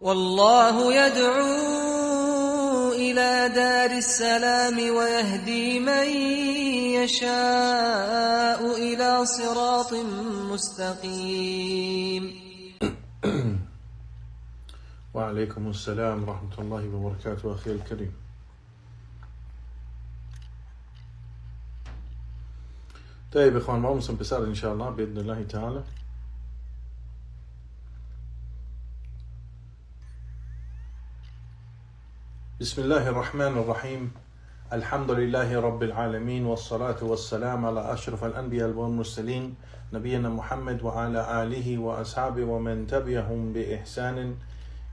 والله يدعو إلى دار السلام ويهدي من يشاء إلى صراط مستقيم. وعليكم السلام ورحمة الله وبركاته أخي الكريم. طيب إخوان, vamos a empezar inshallah بإذن الله تعالى. بسم الله الرحمن الرحيم. الحمد لله رب العالمين والصلاة والسلام على أشرف الأنبياء والمرسلين نبينا محمد وعلى آله وأصحابه ومن تبعهم بإحسان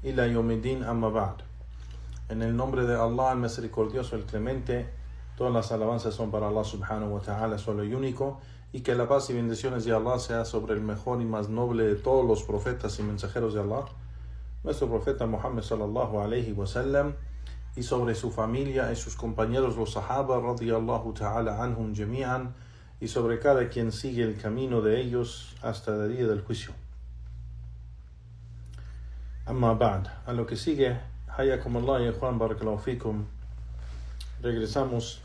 إلى يوم الدين أما بعد. En el nombre de Allah, el misericordioso, el clemente, todas las alabanzas son para Allah subhanahu wa ta'ala, solo y único, y que la paz y bendiciones de Allah sea sobre el mejor y más noble de todos los profetas y mensajeros de Allah, nuestro profeta Muhammad sallallahu alayhi wa sallam, y sobre su familia y sus compañeros los sahaba radiyallahu ta'ala anhum jami'an, y sobre cada quien sigue el camino de ellos hasta el día del juicio. Amma ba'd, a lo que sigue, hayakum Allah y Juan barakallahu fikum, regresamos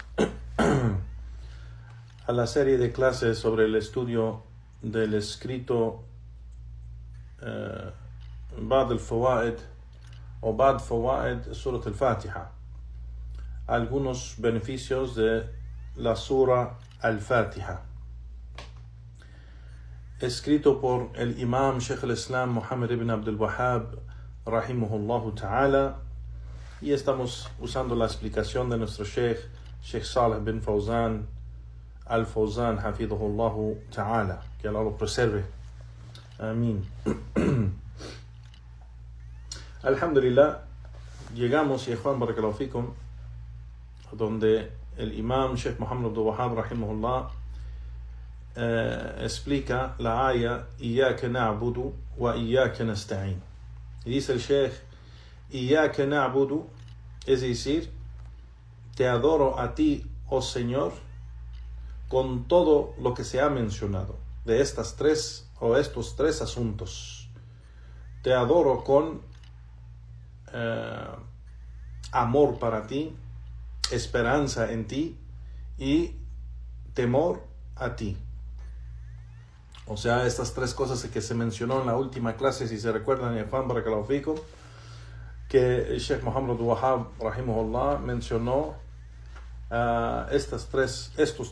a la serie de clases sobre el estudio del escrito Ba'd al-Fawaid o Ba'd Fawaid Surat al-Fatiha, algunos beneficios de la Sura al-Fatiha, escrito por el Imam Sheikh al-Islam Muhammad ibn Abdul Wahhab rahimahullahu ta'ala, y estamos usando la explicación de nuestro Sheikh Salih bin Fawzan al-Fawzan hafidhahullahu ta'ala, que Allah lo preserve, amén. Alhamdulillah, llegamos, y Juan barakallahu fikum, donde el Imam Sheikh Muhammad Abdul Wahhab rahimahullah explica la aya Iyaka na'budu wa iyaka nasta'in. Y dice el Sheikh, Iyaka na'budu, es decir, te adoro a ti, oh Señor, con todo lo que se ha mencionado de estas tres o estos tres asuntos. Te adoro con amor para ti, esperanza en ti y temor a ti. O sea, estas tres cosas que se mencionó en la última clase, si se recuerdan, en Juan barakallahu fikum, que el Sheikh Muhammad Abdul Wahhab rahimahullah mencionó estos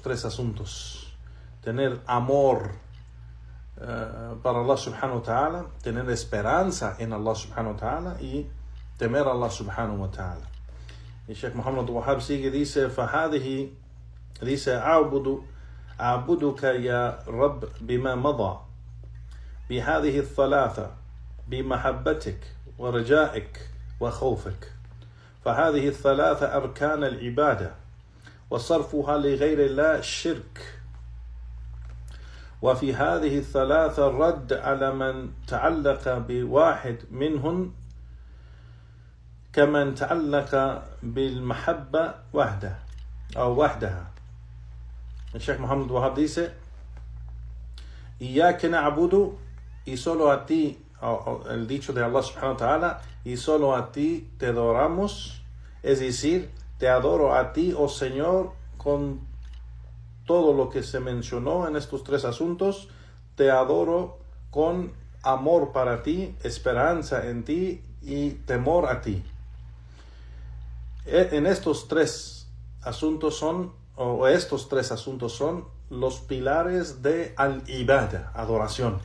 tres asuntos: tener amor para Allah subhanahu wa ta'ala, tener esperanza en Allah subhanahu wa ta'ala y temer a Allah subhanahu wa ta'ala. Y Sheikh Muhammad Abdul Wahhab sigue, dice, فهذه, dice, أعبدك يا رب بما مضى بهذه الثلاثة بمحبتك ورجائك وخوفك، فهذه الثلاثة أركان العبادة، وصرفها لغير الله شرك، وفي هذه الثلاثة رد على من تعلق بواحد منهن كمن تعلق بالمحبة وحده أو وحدها. El Sheikh Muhammad Wahhab dice, Iyaka na'budu, y solo a ti, el dicho de Allah subhanahu wa ta'ala, y solo a ti te adoramos, es decir, te adoro a ti, oh Señor, con todo lo que se mencionó en estos tres asuntos. Te adoro con amor para ti, esperanza en ti y temor a ti. En estos tres asuntos estos tres asuntos son los pilares de al-ibada, adoración.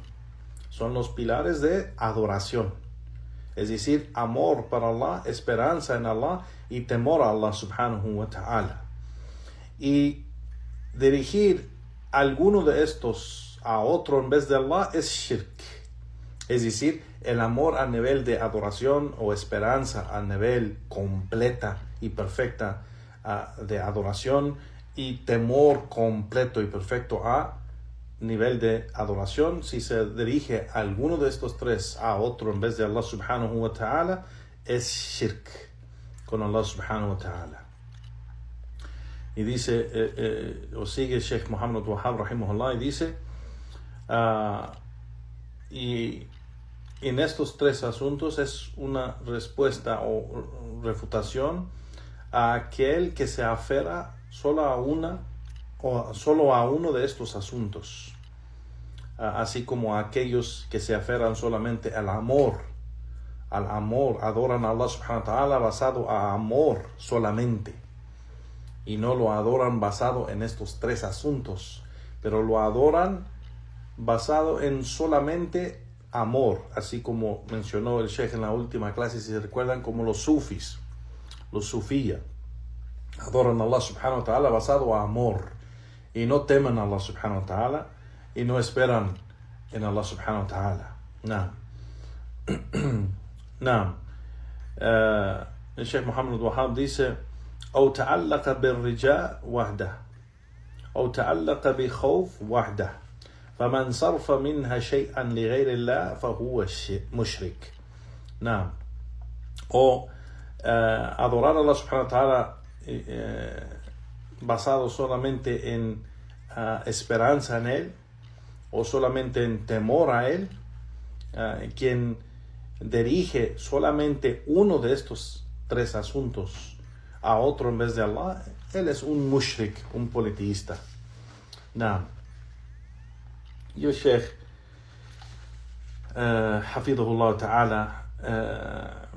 Son los pilares de adoración. Es decir, amor para Allah, esperanza en Allah y temor a Allah subhanahu wa ta'ala. Y dirigir alguno de estos a otro en vez de Allah es shirk. Es decir, el amor a nivel de adoración o esperanza a nivel completa y perfecta de adoración, y temor completo y perfecto a nivel de adoración. Si se dirige a alguno de estos tres a otro en vez de Allah subhanahu wa ta'ala, es shirk con Allah subhanahu wa ta'ala. Y dice, o sigue Sheikh Muhammad Wahhab rahimahullah, y dice, y en estos tres asuntos es una respuesta o refutación a aquel que se aferra solo a uno de estos asuntos, así como a aquellos que se aferran solamente al amor, adoran a Allah subhanahu wa ta'ala basado a amor solamente, y no lo adoran basado en estos tres asuntos, pero lo adoran basado en solamente amor, así como mencionó el Sheikh en la última clase, si se recuerdan, como los sufis, los sufíes adoran a Allah subhanahu wa ta'ala basado a amor, y no temen a Allah subhanahu wa ta'ala, y no esperan en Allah subhanahu wa ta'ala. Naam. El Sheikh Muhammad Wahab dice: أو تعلق بالرجاء وحده أو تعلق بخوف وحده فمن صرف منها شيئا لغير الله فهو مشرك. نعم. O adorar a Allah subhanahu wa ta'ala basado solamente en esperanza en Él, o solamente en temor a Él. Quien dirige solamente uno de estos tres asuntos a otro en vez de Allah, él es un mushrik, un politeísta. Naam. Y el Sheikh Hafidhullah Ta'ala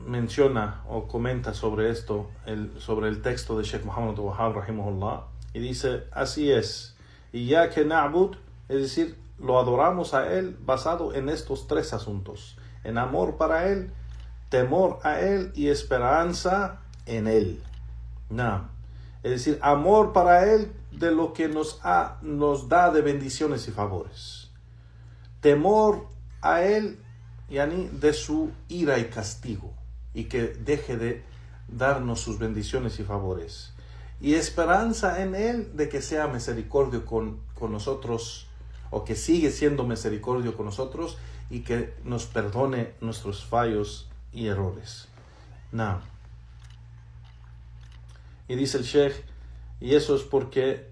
menciona o comenta sobre esto, sobre el texto de Sheikh Muhammad Wahab rahimahullah, y dice: así es, y ya que na'bud, es decir, lo adoramos a Él basado en estos tres asuntos, en amor para Él, temor a Él y esperanza en Él. No. Es decir, amor para Él de lo que nos da de bendiciones y favores. Temor a Él, yani, de su ira y castigo, y que deje de darnos sus bendiciones y favores. Y esperanza en Él de que sea misericordio con nosotros, o que sigue siendo misericordio con nosotros, y que nos perdone nuestros fallos y errores. No. Y dice el Sheikh, y eso es porque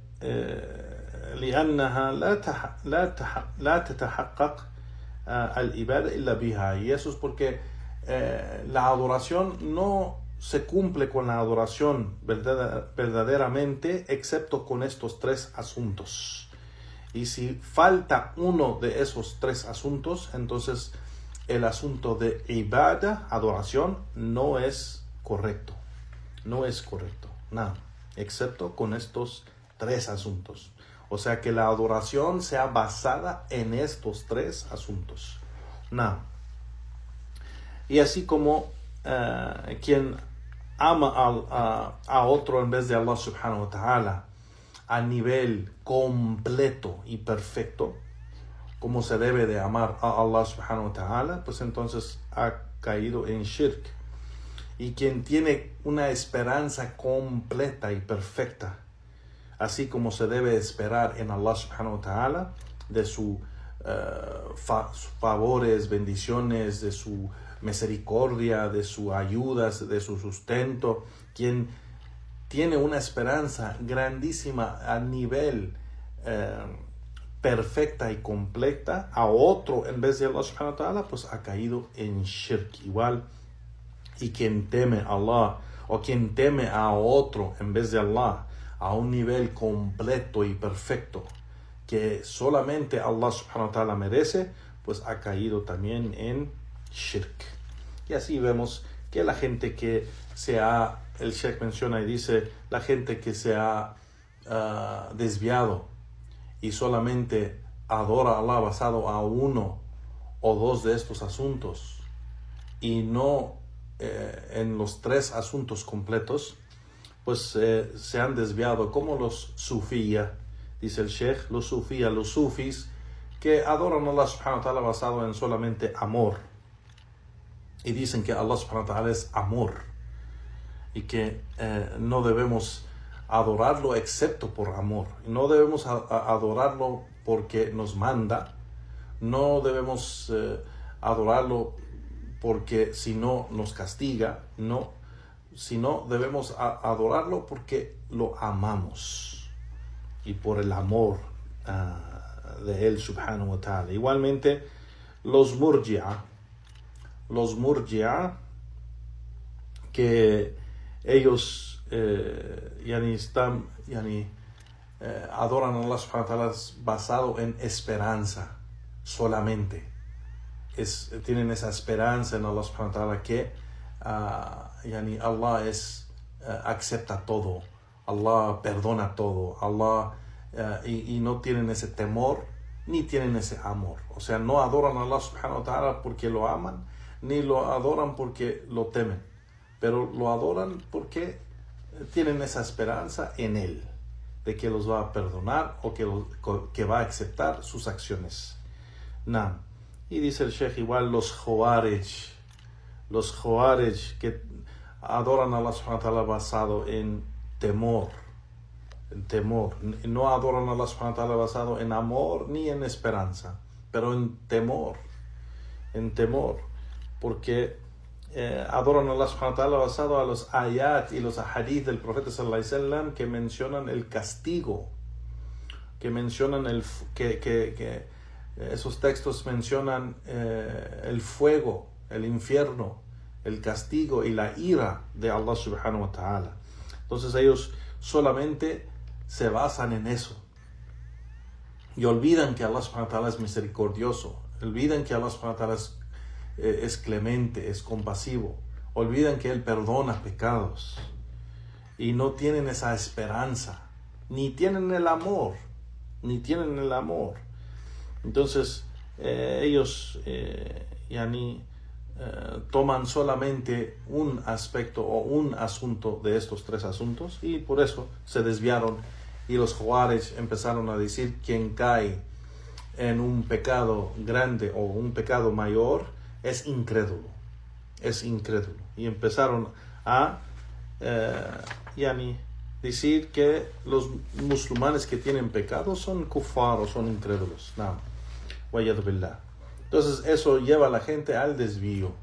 لأنها لا تتحقق العبادة إلا بها, y eso es porque la adoración no se cumple con la adoración verdaderamente excepto con estos tres asuntos. Y si falta uno de esos tres asuntos, entonces el asunto de ibadah, adoración, no es correcto. No es correcto. Nada, excepto con estos tres asuntos. O sea, que la adoración sea basada en estos tres asuntos. Nada. Y así como quien ama a otro en vez de Allah subhanahu wa ta'ala a nivel completo y perfecto, como se debe de amar a Allah subhanahu wa ta'ala, pues entonces ha caído en shirk. Y quien tiene una esperanza completa y perfecta, así como se debe esperar en Allah subhanahu wa ta'ala, de sus favores, bendiciones, de su misericordia, de su ayuda, de su sustento, quien tiene una esperanza grandísima a nivel perfecta y completa a otro en vez de Allah subhanahu wa ta'ala, pues ha caído en shirk igual. Y quien teme a Allah, o quien teme a otro en vez de Allah, a un nivel completo y perfecto que solamente Allah subhanahu wa ta'ala merece, pues ha caído también en shirk. Y así vemos que la gente que el Sheikh menciona y dice, la gente que se ha desviado y solamente adora a Allah basado a uno o dos de estos asuntos, y no en los tres asuntos completos, pues se han desviado, como los sufíes, dice el Sheikh, los sufis, que adoran a Allah subhanahu wa ta'ala basado en solamente amor, y dicen que Allah subhanahu wa ta'ala es amor, y que no debemos adorarlo excepto por amor, no debemos adorarlo porque nos manda, no debemos adorarlo porque si no nos castiga, no, sino debemos adorarlo porque lo amamos y por el amor de Él subhanahu wa ta'ala. Igualmente los murji'a, los murji'a, que ellos adoran a Allah subhanahu wa ta'ala basado en esperanza solamente. Tienen esa esperanza en Allah subhanahu wa ta'ala que Allah acepta todo, Allah perdona todo, Allah y no tienen ese temor ni tienen ese amor. O sea, no adoran a Allah subhanahu wa ta'ala porque lo aman, ni lo adoran porque lo temen, pero lo adoran porque tienen esa esperanza en Él, de que los va a perdonar o que va a aceptar sus acciones. Y dice el Sheikh, igual los Khawarij que adoran a Allah subhanahu wa ta'ala basado en temor, no adoran a Allah subhanahu wa ta'ala basado en amor ni en esperanza, pero en temor, porque adoran a Allah subhanahu wa ta'ala basado a los ayat y los ahadith del profeta sallallahu alaihi wasallam que mencionan el castigo, que mencionan que esos textos mencionan el fuego, el infierno, el castigo y la ira de Allah subhanahu wa ta'ala. Entonces ellos solamente se basan en eso y olvidan que Allah subhanahu wa ta'ala es misericordioso, olvidan que Allah subhanahu wa ta'ala es clemente, es compasivo, olvidan que Él perdona pecados y no tienen esa esperanza, ni tienen el amor. Entonces ellos toman solamente un aspecto o un asunto de estos tres asuntos y por eso se desviaron, y los Khawarij empezaron a decir: quien cae en un pecado grande o un pecado mayor es incrédulo, y empezaron a decir que los musulmanes que tienen pecados son kufar o son incrédulos. Entonces eso lleva a la gente al desvío.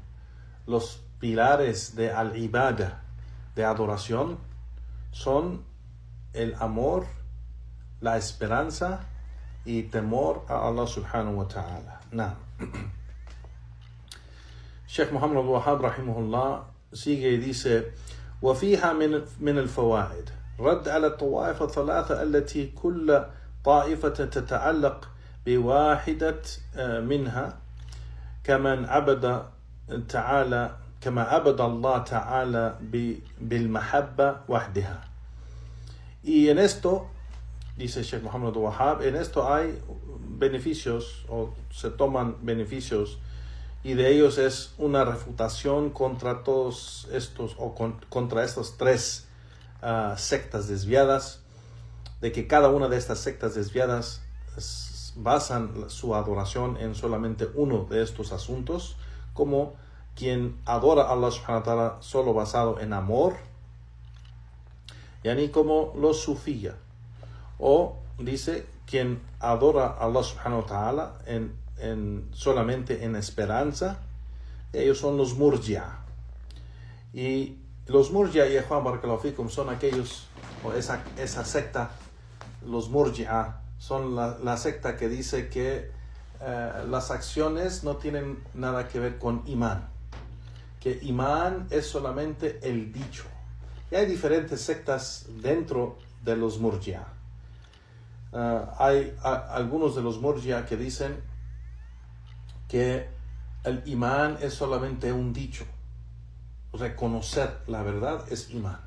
Los pilares de al-ibada, de adoración, son el amor, la esperanza y temor a Allah subhanahu wa ta'ala. Sheikh Muhammad al-Wahhab rahimahullah sigue y dice: وفيها من الفوائد رد على الطوائف الثلاثة التي كل طائفة تتعلق بواحدة منها كما عبد الله تعالى بالمحبة وحدها. Y en esto, dice Sheikh Muhammad al-Wahhab, en esto hay beneficios, o se toman beneficios, y de ellos es una refutación contra todos estos, o contra estas tres sectas desviadas, de que cada una de estas sectas desviadas basan su adoración en solamente uno de estos asuntos, como quien adora a Allah subhanahu wa ta'ala solo basado en amor, yani como los sufía, o dice quien adora a Allah subhanahu wa ta'ala solamente en esperanza, ellos son los murji'a. Y los murji'a, y Juan barakallahu fikum, son aquellos, o esa secta, los murji'a, son la secta que dice que las acciones no tienen nada que ver con imán, que imán es solamente el dicho. Y hay diferentes sectas dentro de los murji'a. Hay algunos de los murji'a que dicen que el imán es solamente un dicho. Reconocer la verdad es imán.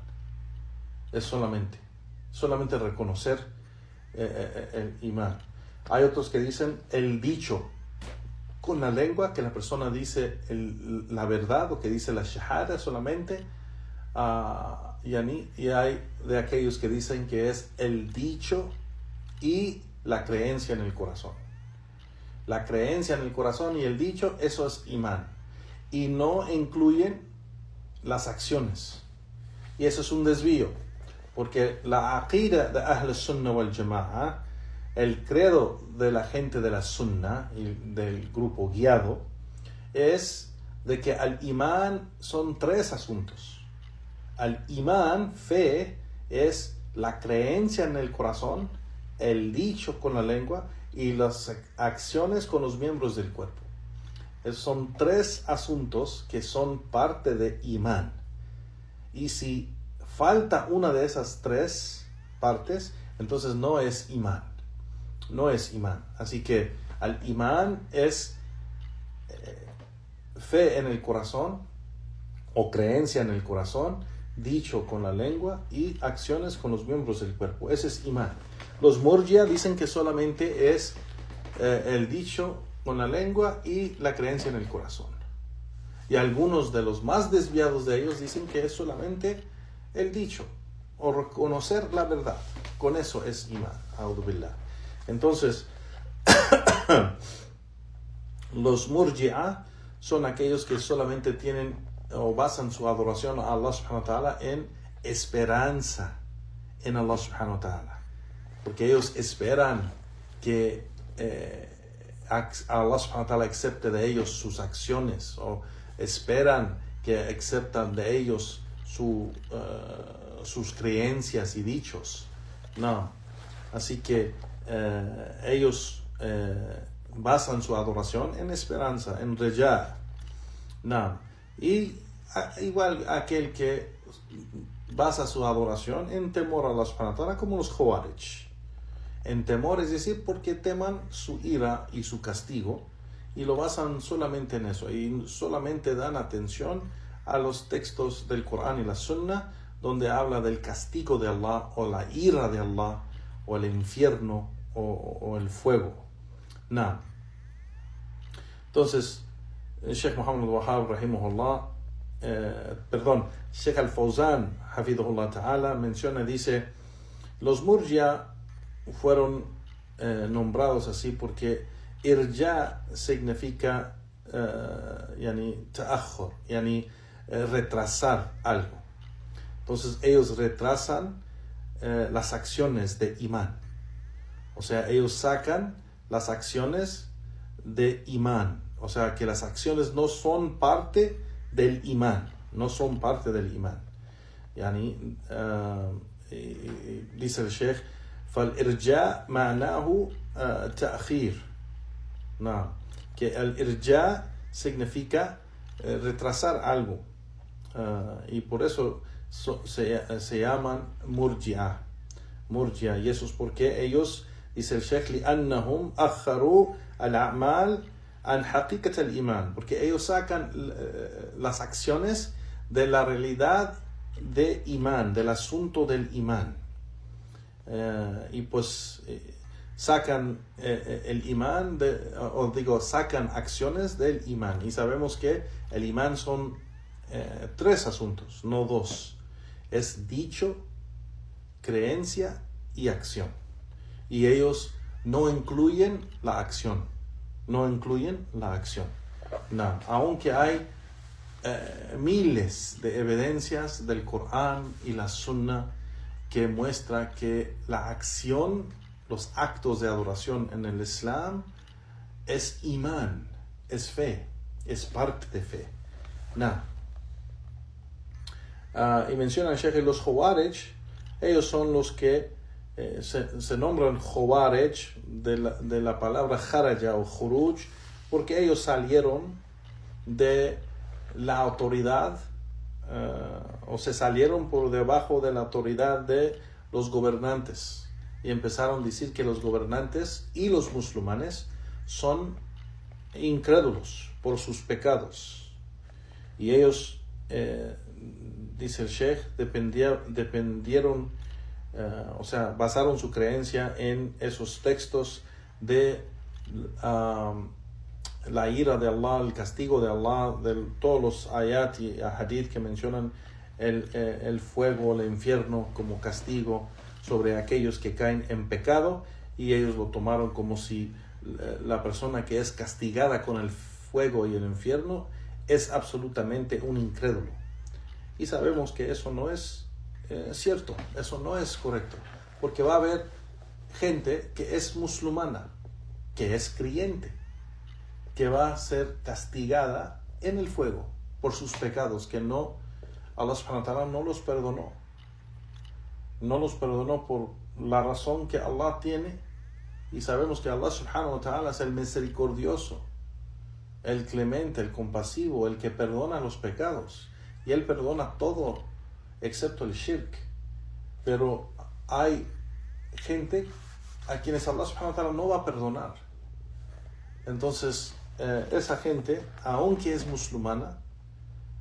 Es solamente reconocer el imán. Hay otros que dicen el dicho con la lengua, que la persona dice la verdad, o que dice la shahada solamente. Y hay de aquellos que dicen que es el dicho y la creencia en el corazón. La creencia en el corazón y el dicho, eso es imán. Y no incluyen las acciones. Y eso es un desvío. Porque la aqida de Ahl Sunnah wal Jama'a, el credo de la gente de la Sunnah y del grupo guiado, es de que al imán son tres asuntos. Al imán, fe, es la creencia en el corazón, el dicho con la lengua y las acciones con los miembros del cuerpo. Son tres asuntos que son parte de imán. Y si falta una de esas tres partes, entonces no es imán. No es imán. Así que el imán es fe en el corazón o creencia en el corazón, dicho con la lengua y acciones con los miembros del cuerpo. Ese es imán. Los murjia dicen que solamente es el dicho con la lengua y la creencia en el corazón. Y algunos de los más desviados de ellos dicen que es solamente el dicho o reconocer la verdad. Con eso es imán. A'udhu billah. Entonces, los murji'a son aquellos que solamente tienen o basan su adoración a Allah subhanahu wa ta'ala en esperanza en Allah subhanahu wa ta'ala. Porque ellos esperan que Allah subhanahu wa ta'ala acepte de ellos sus acciones, o esperan que aceptan de ellos sus creencias y dichos. No. Así que ellos basan su adoración en esperanza, en reja. No. Y igual aquel que basa su adoración en temor a Allah subhanahu wa ta'ala, como los Khawarij. En temor, es decir, porque teman su ira y su castigo, y lo basan solamente en eso, y solamente dan atención a los textos del Corán y la Sunna, donde habla del castigo de Allah, o la ira de Allah, o el infierno, o el fuego. Nada. Entonces, Sheikh Muhammad al-Wahhab, rahimahullah, Sheikh al-Fawzan, hafidhullah ta'ala, menciona, dice, los murjia fueron nombrados así porque irja significa ta'akhur, retrasar algo. Entonces ellos retrasan las acciones de imán. O sea, ellos sacan las acciones de imán. O sea, que las acciones no son parte del imán. No son parte del imán. Dice el Sheikh, فالإرجاء معناه تأخير. No, que el irja significa retrasar algo, y por eso se llaman murji'a, y eso es porque ellos, dice el Sheikh, لأنهم أخروا الأعمال عن حقيقة الإيمان, porque ellos sacan las acciones de la realidad de imán, del asunto del imán. Y pues sacan el imán, sacan acciones del imán. Y sabemos que el imán son tres asuntos, no dos. Es dicho, creencia y acción. Y ellos no incluyen la acción. No incluyen la acción. No. Aunque hay miles de evidencias del Corán y la Sunna que muestra que la acción, los actos de adoración en el Islam es imán, es fe, es parte de fe. Y menciona el Sheikh los Khawarij. Ellos son los que se nombran Khawarij de la palabra kharaja o khuruj, porque ellos salieron de la autoridad, o se salieron por debajo de la autoridad de los gobernantes y empezaron a decir que los gobernantes y los musulmanes son incrédulos por sus pecados, y ellos, dice el Sheikh, dependieron, basaron su creencia en esos textos de la ira de Allah, el castigo de Allah, de todos los ayat y hadith que mencionan el fuego, el infierno como castigo sobre aquellos que caen en pecado, y ellos lo tomaron como si la persona que es castigada con el fuego y el infierno es absolutamente un incrédulo. Y sabemos que eso no es cierto, eso no es correcto, porque va a haber gente que es musulmana, que es creyente, que va a ser castigada en el fuego por sus pecados, que Allah subhanahu wa ta'ala no los perdonó. No los perdonó por la razón que Allah tiene, y sabemos que Allah subhanahu wa ta'ala es el misericordioso. el clemente, el compasivo, el que perdona los pecados. Y Él perdona todo, excepto el shirk. Pero hay gente a quienes Allah subhanahu wa ta'ala no va a perdonar. Entonces, esa gente, aunque es musulmana,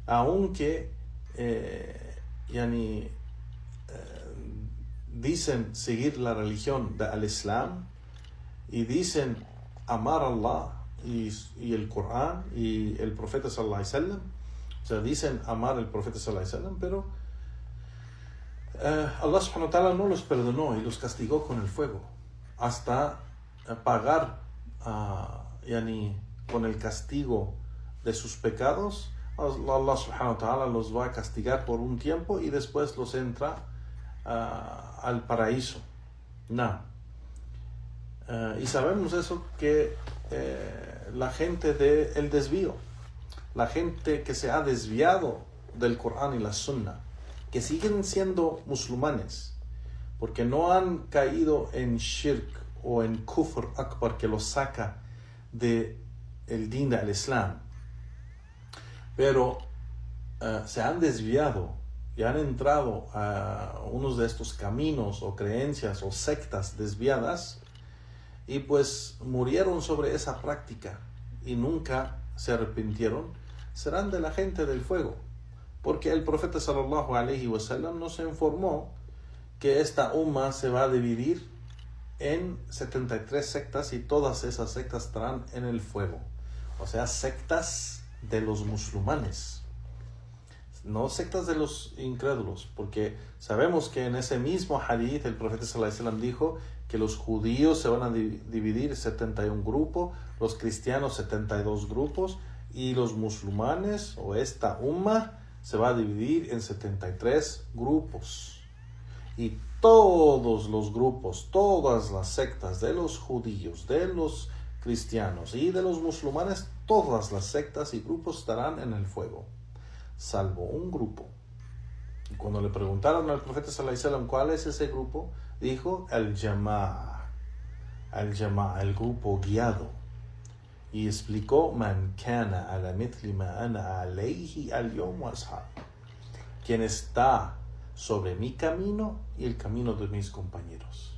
aunque dicen seguir la religión del Islam y dicen amar a Allah y el Corán y el profeta sallallahu alaihi wasallam, o sea, dicen amar al profeta sallallahu alaihi wasallam, pero Allah subhanahu wa ta'ala no los perdonó y los castigó con el fuego hasta pagar con el castigo de sus pecados. Allah subhanahu wa ta'ala los va a castigar por un tiempo y después los entra al paraíso. Y sabemos eso, que la gente del desvío, la gente que se ha desviado del Corán y la Sunna, que siguen siendo musulmanes porque no han caído en shirk o en kufr akbar que los saca de el din del Islam, pero se han desviado y han entrado a unos de estos caminos o creencias o sectas desviadas y pues murieron sobre esa práctica y nunca se arrepintieron, serán de la gente del fuego, porque el profeta sallallahu alaihi wasallam nos informó que esta umma se va a dividir en 73 sectas y todas esas sectas estarán en el fuego. O sea, sectas de los musulmanes, no sectas de los incrédulos, porque sabemos que en ese mismo hadith el profeta sallallahu alaihi wasallam dijo que los judíos se van a dividir 71 grupos, los cristianos 72 grupos y los musulmanes o esta umma se va a dividir en 73 grupos. Y todos los grupos, todas las sectas de los judíos, de los cristianos y de los musulmanes, todas las sectas y grupos estarán en el fuego, salvo un grupo. Y cuando le preguntaron al profeta sallallahu alaihi wasallam cuál es ese grupo, dijo al-Jama'a, el grupo guiado. Y explicó: man kana ala mithli ma ana alayhi al-yawm wa ashab, quien está sobre mi camino y el camino de mis compañeros.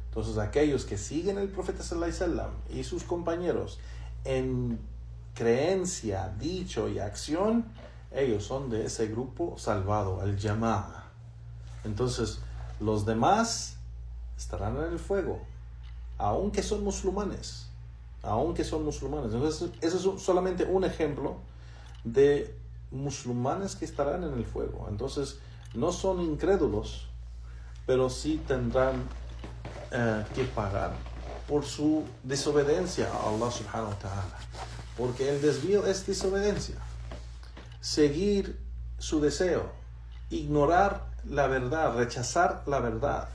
Entonces, aquellos que siguen el profeta sallallahu alaihi wasallam y sus compañeros en creencia, dicho y acción, ellos son de ese grupo salvado, al Jama'a. Entonces, los demás estarán en el fuego, aunque son musulmanes. Entonces, eso es solamente un ejemplo de musulmanes que estarán en el fuego. Entonces, no son incrédulos, pero sí tendrán que pagar por su desobediencia a Allah subhanahu wa ta'ala, porque el desvío es desobediencia, seguir su deseo, ignorar la verdad, rechazar la verdad,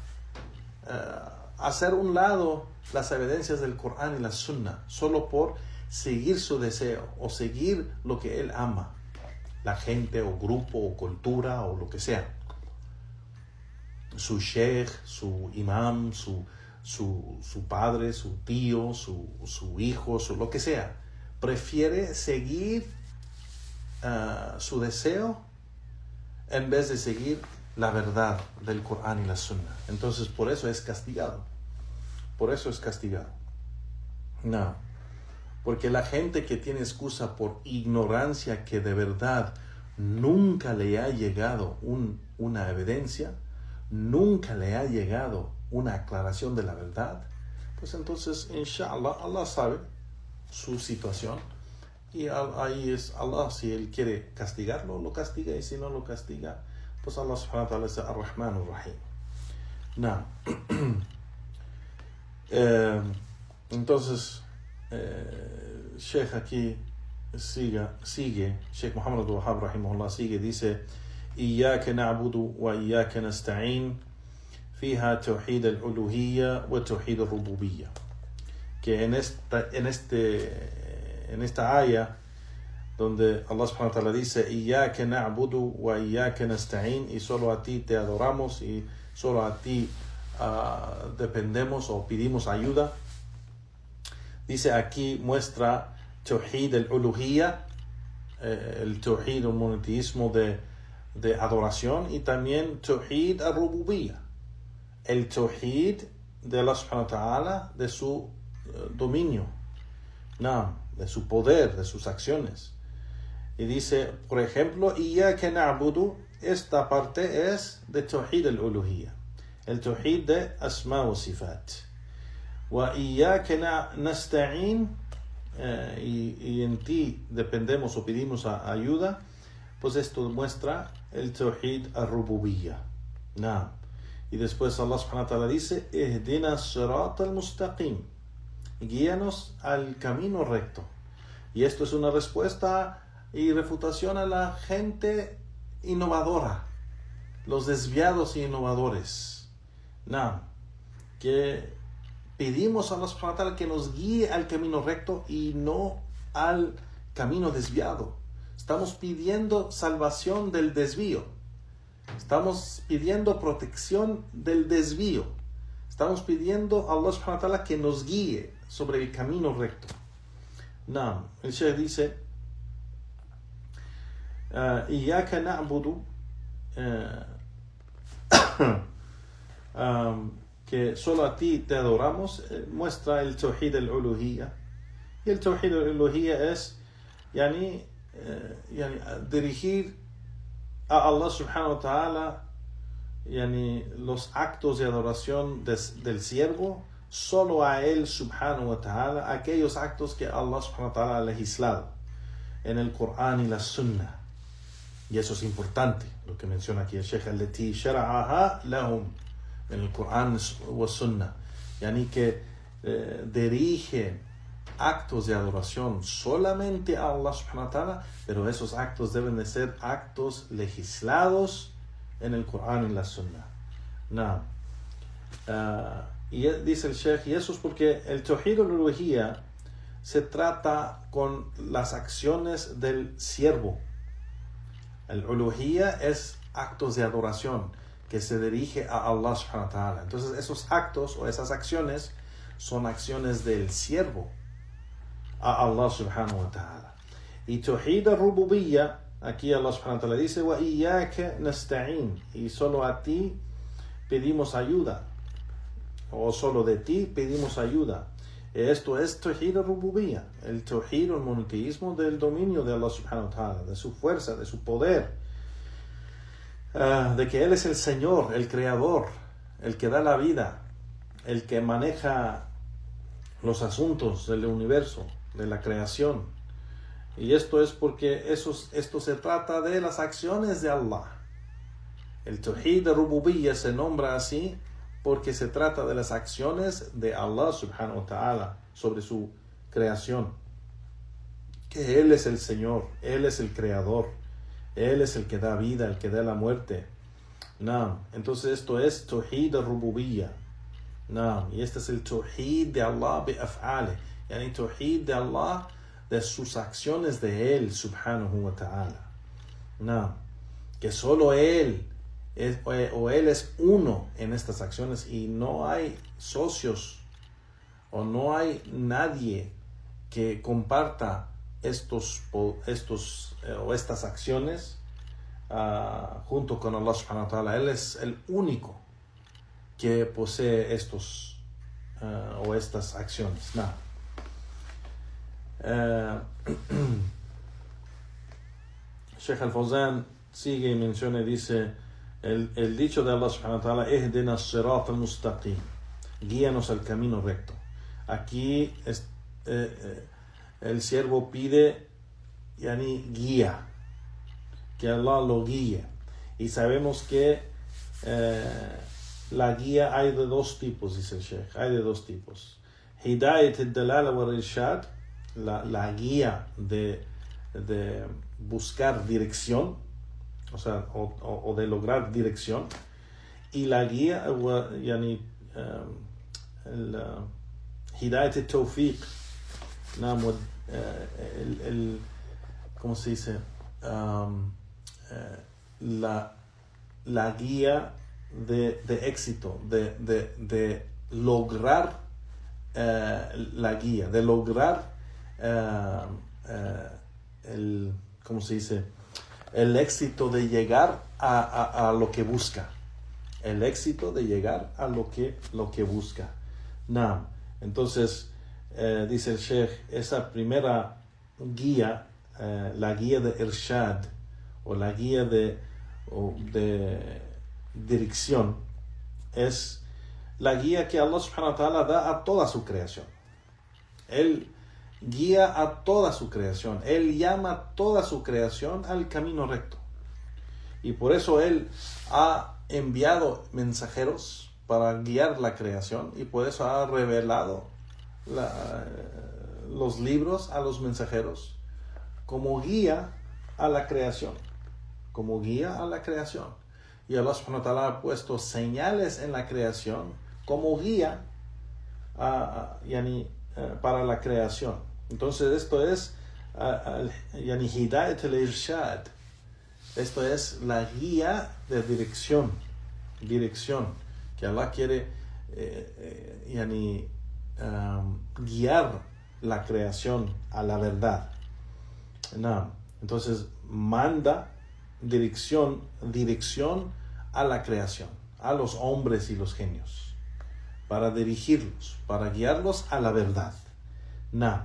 hacer un lado las evidencias del Corán y la Sunna solo por seguir su deseo o seguir lo que él ama, la gente o grupo o cultura o lo que sea, su sheikh, su imam, su padre, su tío, su hijo, lo que sea. Prefiere seguir su deseo en vez de seguir la verdad del Corán y la Sunna. Entonces, por eso es castigado. No, porque la gente que tiene excusa por ignorancia, que de verdad nunca le ha llegado una evidencia, nunca le ha llegado una aclaración de la verdad, pues entonces, inshallah, Allah sabe su situación y ahí es Allah, si Él quiere castigarlo, lo castiga, y si no lo castiga, pues Allah subhanahu wa ta'ala es Ar-Rahman Ar-Rahim. No. Entonces, Sheikh aquí sigue, Sheikh Muhammad Abdul Wahhab rahimahullah sigue, dice: إياك نعبد وإياك نستعين فيها توحيد الألوهية وتوحيد الربوبية. Que en esta aya donde Allah subhanahu wa ta'ala dice إياك نعبد وإياك نستعين, y solo a ti te adoramos y solo a ti dependemos o pedimos ayuda, dice aquí, muestra Tawhid al-Uluhiyya, el Tawhid, un monoteísmo de adoración, y también Tawhid al-Rububiyya, el Tawhid de Allah subhanahu wa ta'ala, de su dominio, de su poder, de sus acciones. Y dice, por ejemplo, Iyyaka na'budu, esta parte es de Tawhid al-Uluhiyya, el Tawhid de Asma wa Sifat. Wa Iyyaka nasta'in, y en ti dependemos o pedimos ayuda, pues esto muestra el Tawhid al-Rububiyya. Y después Allah subhanahu wa ta'ala dice, Ihdina sirat al-mustaqim, guíanos al camino recto. Y esto es una respuesta y refutación a la gente innovadora, los desviados y innovadores. Que pedimos a Allah subhanahu wa ta'ala que nos guíe al camino recto y no al camino desviado. Estamos pidiendo salvación del desvío. Estamos pidiendo protección del desvío. Estamos pidiendo a Allah subhanahu wa ta'ala que nos guíe sobre el camino recto. El Shaykh dice, Iyyaka na'budu, que solo a ti te adoramos, muestra el Tawhid al-Uluhiyya. Y el Tawhid al-Uluhiyya es dirigir a Allah subhanahu wa ta'ala los actos de adoración del siervo solo a él subhanahu wa ta'ala, aquellos actos que Allah subhanahu wa ta'ala ha legislado en el Corán y la Sunnah. Y eso es importante, lo que menciona aquí el Shaykh, allati shara'aha lahum, en el Corán y Sunnah, que dirige actos de adoración solamente a Allah subhanahu wa ta'ala, pero esos actos deben de ser actos legislados en el Corán y la Sunnah. Y dice el Shaykh, y eso es porque el Tawhid al-Uluhiyya se trata con las acciones del siervo. El Uluhiyya es actos de adoración que se dirige a Allah subhanahu wa ta'ala. Entonces esos actos o esas acciones son acciones del siervo a Allah subhanahu wa ta'ala. Y Tawhid al-Rububiyya, aquí Allah subhanahu wa ta'ala dice, wa iyyaka nasta'in, y solo a ti pedimos ayuda, o solo de ti pedimos ayuda. Esto es Tawhid al-Rububiyya, el Tawhid, el monoteísmo del dominio de Allah subhanahu wa ta'ala, de su fuerza, de su poder, de que Él es el Señor, el Creador, el que da la vida, el que maneja los asuntos del universo, de la creación. Y esto es porque esto se trata de las acciones de Allah. El Tawhid al-Rububiyya se nombra así porque se trata de las acciones de Allah subhanahu wa ta'ala sobre su creación. Que Él es el Señor, Él es el Creador, Él es el que da vida, el que da la muerte. Entonces esto es Tawhid al-Rububiyya. Y este es el Tawhid de Allah bi'af'ale, el Tawhid de Allah, de sus acciones de Él subhanahu wa ta'ala. Que solo Él Él es uno en estas acciones y no hay socios o no hay nadie que comparta estas acciones junto con Allah subhanahu wa ta'ala. Él es el único que posee estas acciones. Sheikh Al-Fawzan sigue y menciona y dice, el dicho de Allah subhanahu wa ta'ala, Ihdina sirat al-mustaqim, guíanos al camino recto. Aquí el siervo pide guía, que Allah lo guíe. Y sabemos que la guía hay de dos tipos, dice el Sheikh, hay de dos tipos. Hidayat al-dalala wa al-irshad, la guía de buscar dirección, o de lograr dirección, y la guía Hidayat al-Tawfiq, ¿cómo se dice? La guía de éxito, de lograr la guía, de lograr ¿cómo se dice? El éxito de llegar a lo que busca. El éxito de llegar a lo que busca. Naam. Entonces, dice el Sheikh, esa primera guía, la guía de Irshad, o la guía de dirección, es la guía que Allah subhanahu wa ta'ala da a toda su creación. Él guía a toda su creación. Él llama a toda su creación al camino recto. Y por eso Él ha enviado mensajeros para guiar la creación, y por eso ha revelado los libros a los mensajeros como guía a la creación. Como guía a la creación. Y Allah subhanahu wa ta'ala ha puesto señales en la creación como guía para la creación. Entonces esto es Hidayat al-Irshad. Esto es la guía de dirección que Allah quiere guiar la creación a la verdad. No. Entonces manda dirección a la creación, a los hombres y los genios, para dirigirlos, para guiarlos a la verdad. No.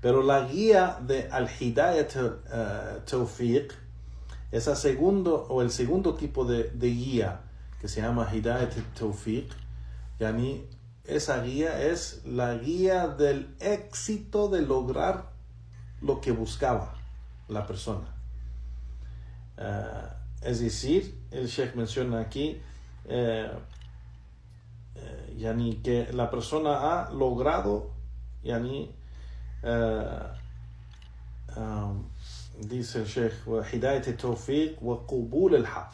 Pero la guía de Al-Hidayat Tawfiq, el segundo tipo de guía, que se llama Hidayat Tawfiq, esa guía es la guía del éxito de lograr lo que buscaba la persona. Es decir, el Sheikh menciona aquí que la persona ha logrado dice el Sheikh, Hidayat al-Tawfiq wa Qubul al-Haq.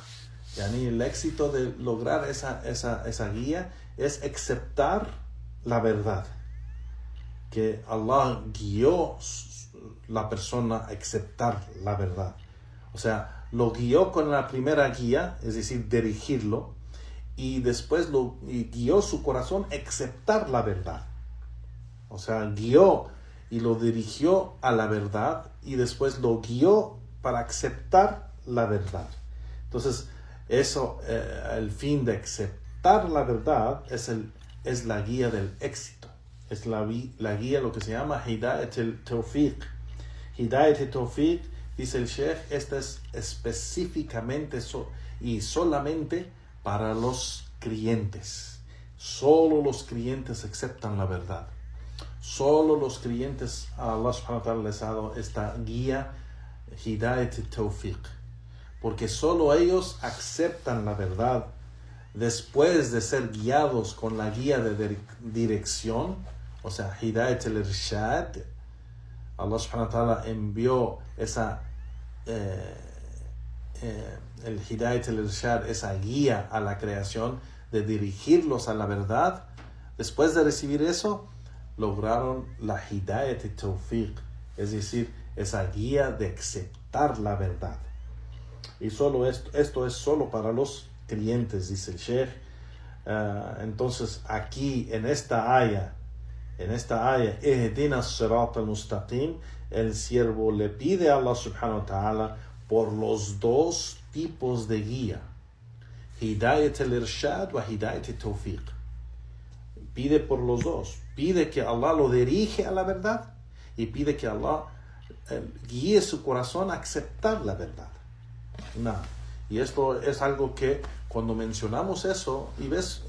El éxito de lograr esa guía es aceptar la verdad, que Allah guió la persona a aceptar la verdad. O sea, lo guió con la primera guía, es decir, dirigirlo, y después guió su corazón a aceptar la verdad. O sea, guió y lo dirigió a la verdad, y después lo guió para aceptar la verdad. Entonces, eso, el fin de aceptar la verdad es la guía del éxito. Es la guía, lo que se llama Hidayat al-Tawfiq. Hidayat al-Tawfiq, dice el Sheikh, esta es específicamente y solamente para los creyentes. Solo los creyentes aceptan la verdad. Solo los creyentes, Allah subhanahu wa ta'ala les ha dado esta guía, Hidayat al-Tawfiq. Porque solo ellos aceptan la verdad después de ser guiados con la guía de dirección, o sea, Hidayat al-Irshad. Allah subhanahu wa ta'ala envió el Hidayat al-Irshad, esa guía a la creación, de dirigirlos a la verdad. Después de recibir eso, lograron la Hidayat al-Tawfiq, es decir, esa guía de aceptar la verdad. Y solo esto es solo para los creyentes, dice el Sheikh. Entonces aquí en esta aya, Ihdina as-sirat al-mustaqim, el siervo le pide a Allah subhanahu wa ta'ala por los dos tipos de guía, Hidayat al-Irshad wa Hidayat al-Tawfiq. Pide por los dos. Pide que Allah lo dirige a la verdad, y pide que Allah guíe su corazón a aceptar la verdad. Y esto es algo que cuando mencionamos eso, y ves,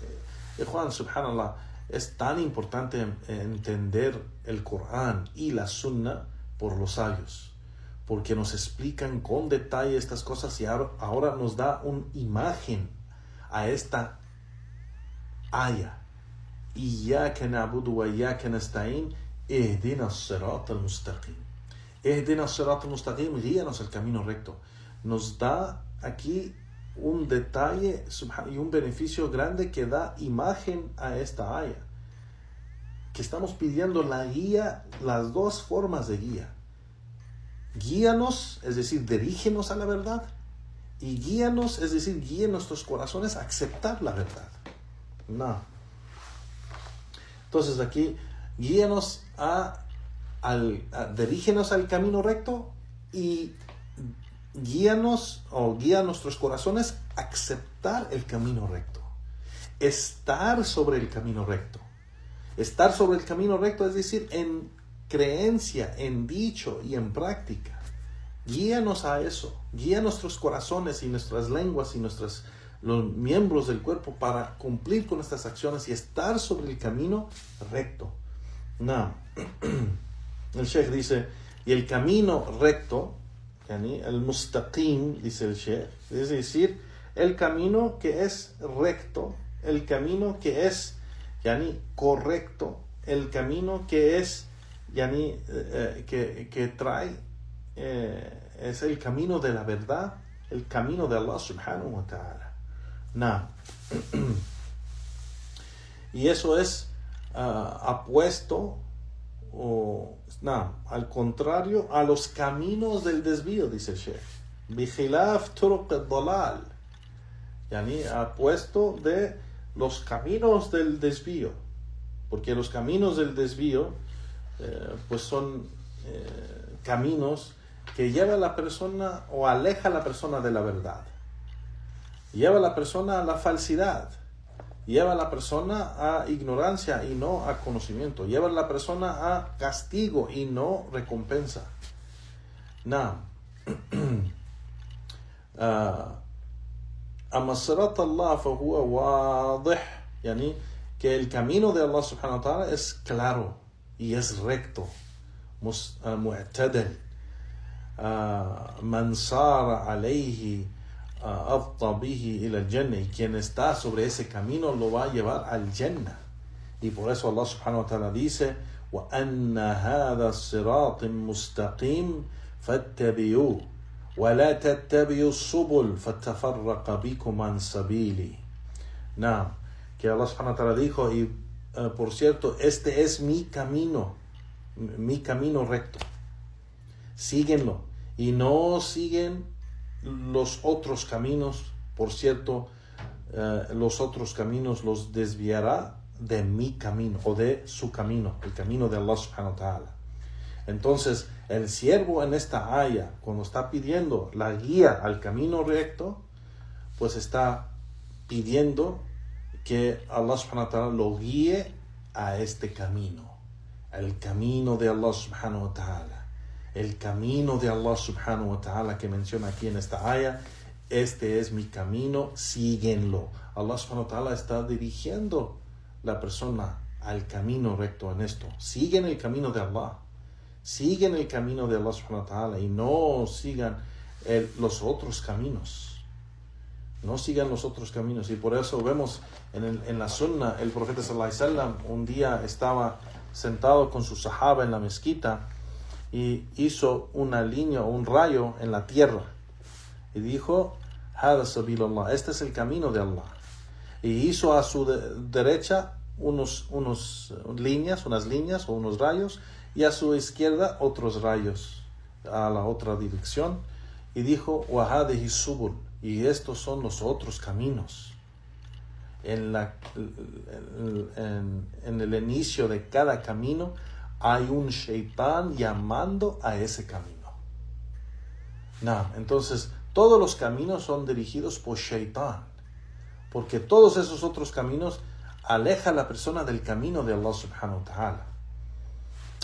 Juan, subhanallah, es tan importante entender el Corán y la Sunna por los sabios, porque nos explican con detalle estas cosas, y ahora nos da una imagen a esta aya. Iyyaka na'budu wa iyyaka nasta'in, ihdina as-sirat al-mustaqim. Ihdina as-sirat al-mustaqim, guíanos al camino recto. Nos da aquí un detalle y un beneficio grande que da imagen a esta aya, que estamos pidiendo la guía, las dos formas de guía. Guíanos, es decir, dirígenos a la verdad, y guíanos, es decir, guíe nuestros corazones a aceptar la verdad. Entonces aquí, guíanos a dirígenos al camino recto y guíanos o guía nuestros corazones a aceptar el camino recto. Estar sobre el camino recto. Estar sobre el camino recto es decir, en creencia, en dicho y en práctica. Guíanos a eso. Guía nuestros corazones y nuestras lenguas y los miembros del cuerpo para cumplir con estas acciones y estar sobre el camino recto. No. El Sheikh dice, y el camino recto, el mustaqim, dice el Sheikh, es decir, el camino que es recto, el camino que es correcto, el camino que es que trae es el camino de la verdad, el camino de Allah subhanahu wa ta'ala. Y eso es apuesto al contrario a los caminos del desvío, dice el Sheikh. Bihilaf turuq ad-dalal, apuesto de los caminos del desvío, porque los caminos del desvío pues son caminos que lleva a la persona o aleja a la persona de la verdad, lleva a la persona a la falsidad, lleva a la persona a ignorancia y no a conocimiento, lleva a la persona a castigo y no recompensa. Amma sirat Allah fahuwa wadih, que el camino de Allah subhanahu wa ta'ala es claro y es recto, mu'tadal, man sara alayhi afta bihi ila al-jannah, y quien está sobre ese camino lo va a llevar al Jannah. Y por eso Allah subhanahu wa ta'ala dice, wa anna hadha siratin mustaqim fattabi'uhu wa la tattabi'u subul fatafarraqa bikum an sabili. Que Allah subhanahu wa ta'ala dijo, y por cierto, este es mi camino recto, síguenlo y no siguen los otros caminos, por cierto, los otros caminos los desviará de mi camino o de su camino, el camino de Allah subhanahu wa ta'ala. Entonces, el siervo en esta aya, cuando está pidiendo la guía al camino recto, pues está pidiendo que Allah subhanahu wa ta'ala lo guíe a este camino, el camino de Allah subhanahu wa ta'ala. El camino de Allah subhanahu wa ta'ala que menciona aquí en esta aya, este es mi camino, síguenlo. Allah subhanahu wa ta'ala está dirigiendo la persona al camino recto en esto. Siguen el camino de Allah, siguen el camino de Allah subhanahu wa ta'ala y no sigan los otros caminos. No sigan los otros caminos. Y por eso vemos en la sunna, el profeta sallallahu alaihi wasallam un día estaba sentado con su sahaba en la mezquita y hizo una línea o un rayo en la tierra y dijo, Hada sabilullah, este es el camino de Allah. Y hizo a su derecha unas líneas o unos rayos, y a su izquierda otros rayos a la otra dirección, y dijo, wa hadihi subul, y estos son los otros caminos. En el inicio de cada camino hay un shaitán llamando a ese camino. Entonces, todos los caminos son dirigidos por shaitán, porque todos esos otros caminos alejan a la persona del camino de Allah subhanahu wa ta'ala.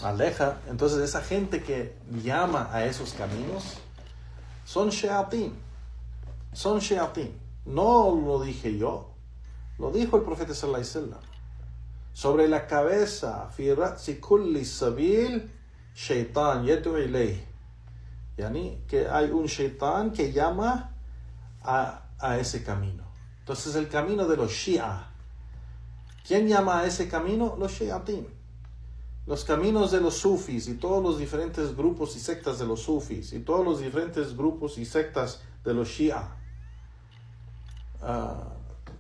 Aleja, entonces esa gente que llama a esos caminos son shayatín. Son shayatín. No lo dije yo, lo dijo el profeta sallallahu alaihi wasallam. Sobre la cabeza, fi ra'si kulli sabil, shaitan yad'u ilayh. Que hay un shaitán que llama a ese camino. Entonces el camino de los Shia. ¿Quién llama a ese camino? Los shayatín. Los caminos de los sufis y todos los diferentes grupos y sectas de los sufis y todos los diferentes grupos y sectas de los Shia.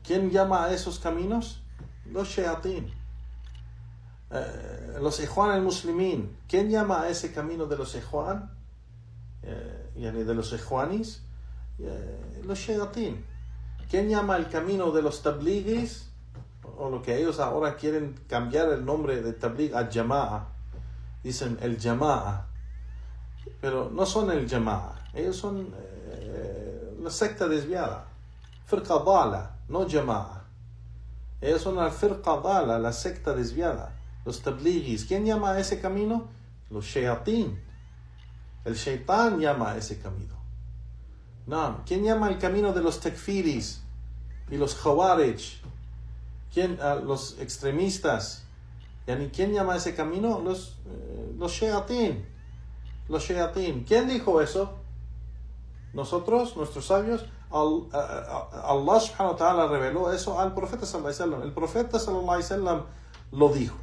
¿Quién llama a esos caminos? Los shayatín. Los Ikhwan al-Muslimin. ¿Quién llama a ese camino de los Ikhwan? De los Ikhwanis. Los shayatín. ¿Quién llama el camino de los tabligis? O lo que ellos ahora quieren cambiar el nombre de tabligh a jama'a. dicen el Jama'a, pero no son el Jama'a, ellos son la secta desviada, Firqa Dala, no Jama'a. Ellos son la Firqa Dala, la secta desviada, los tablighis. ¿Quién llama a ese camino? Los shayatín. El shaitán llama a ese camino. No, ¿quién llama el camino de los takfiris y los khawarij? ¿Quién? Los extremistas. ¿Quién llama a ese camino? Los shayatín. Los shayatín. ¿Quién dijo eso? Nosotros, nuestros sabios. Allah subhanahu wa ta'ala reveló eso al profeta sallallahu alaihi wasallam. El profeta sallallahu alaihi wasallam lo dijo.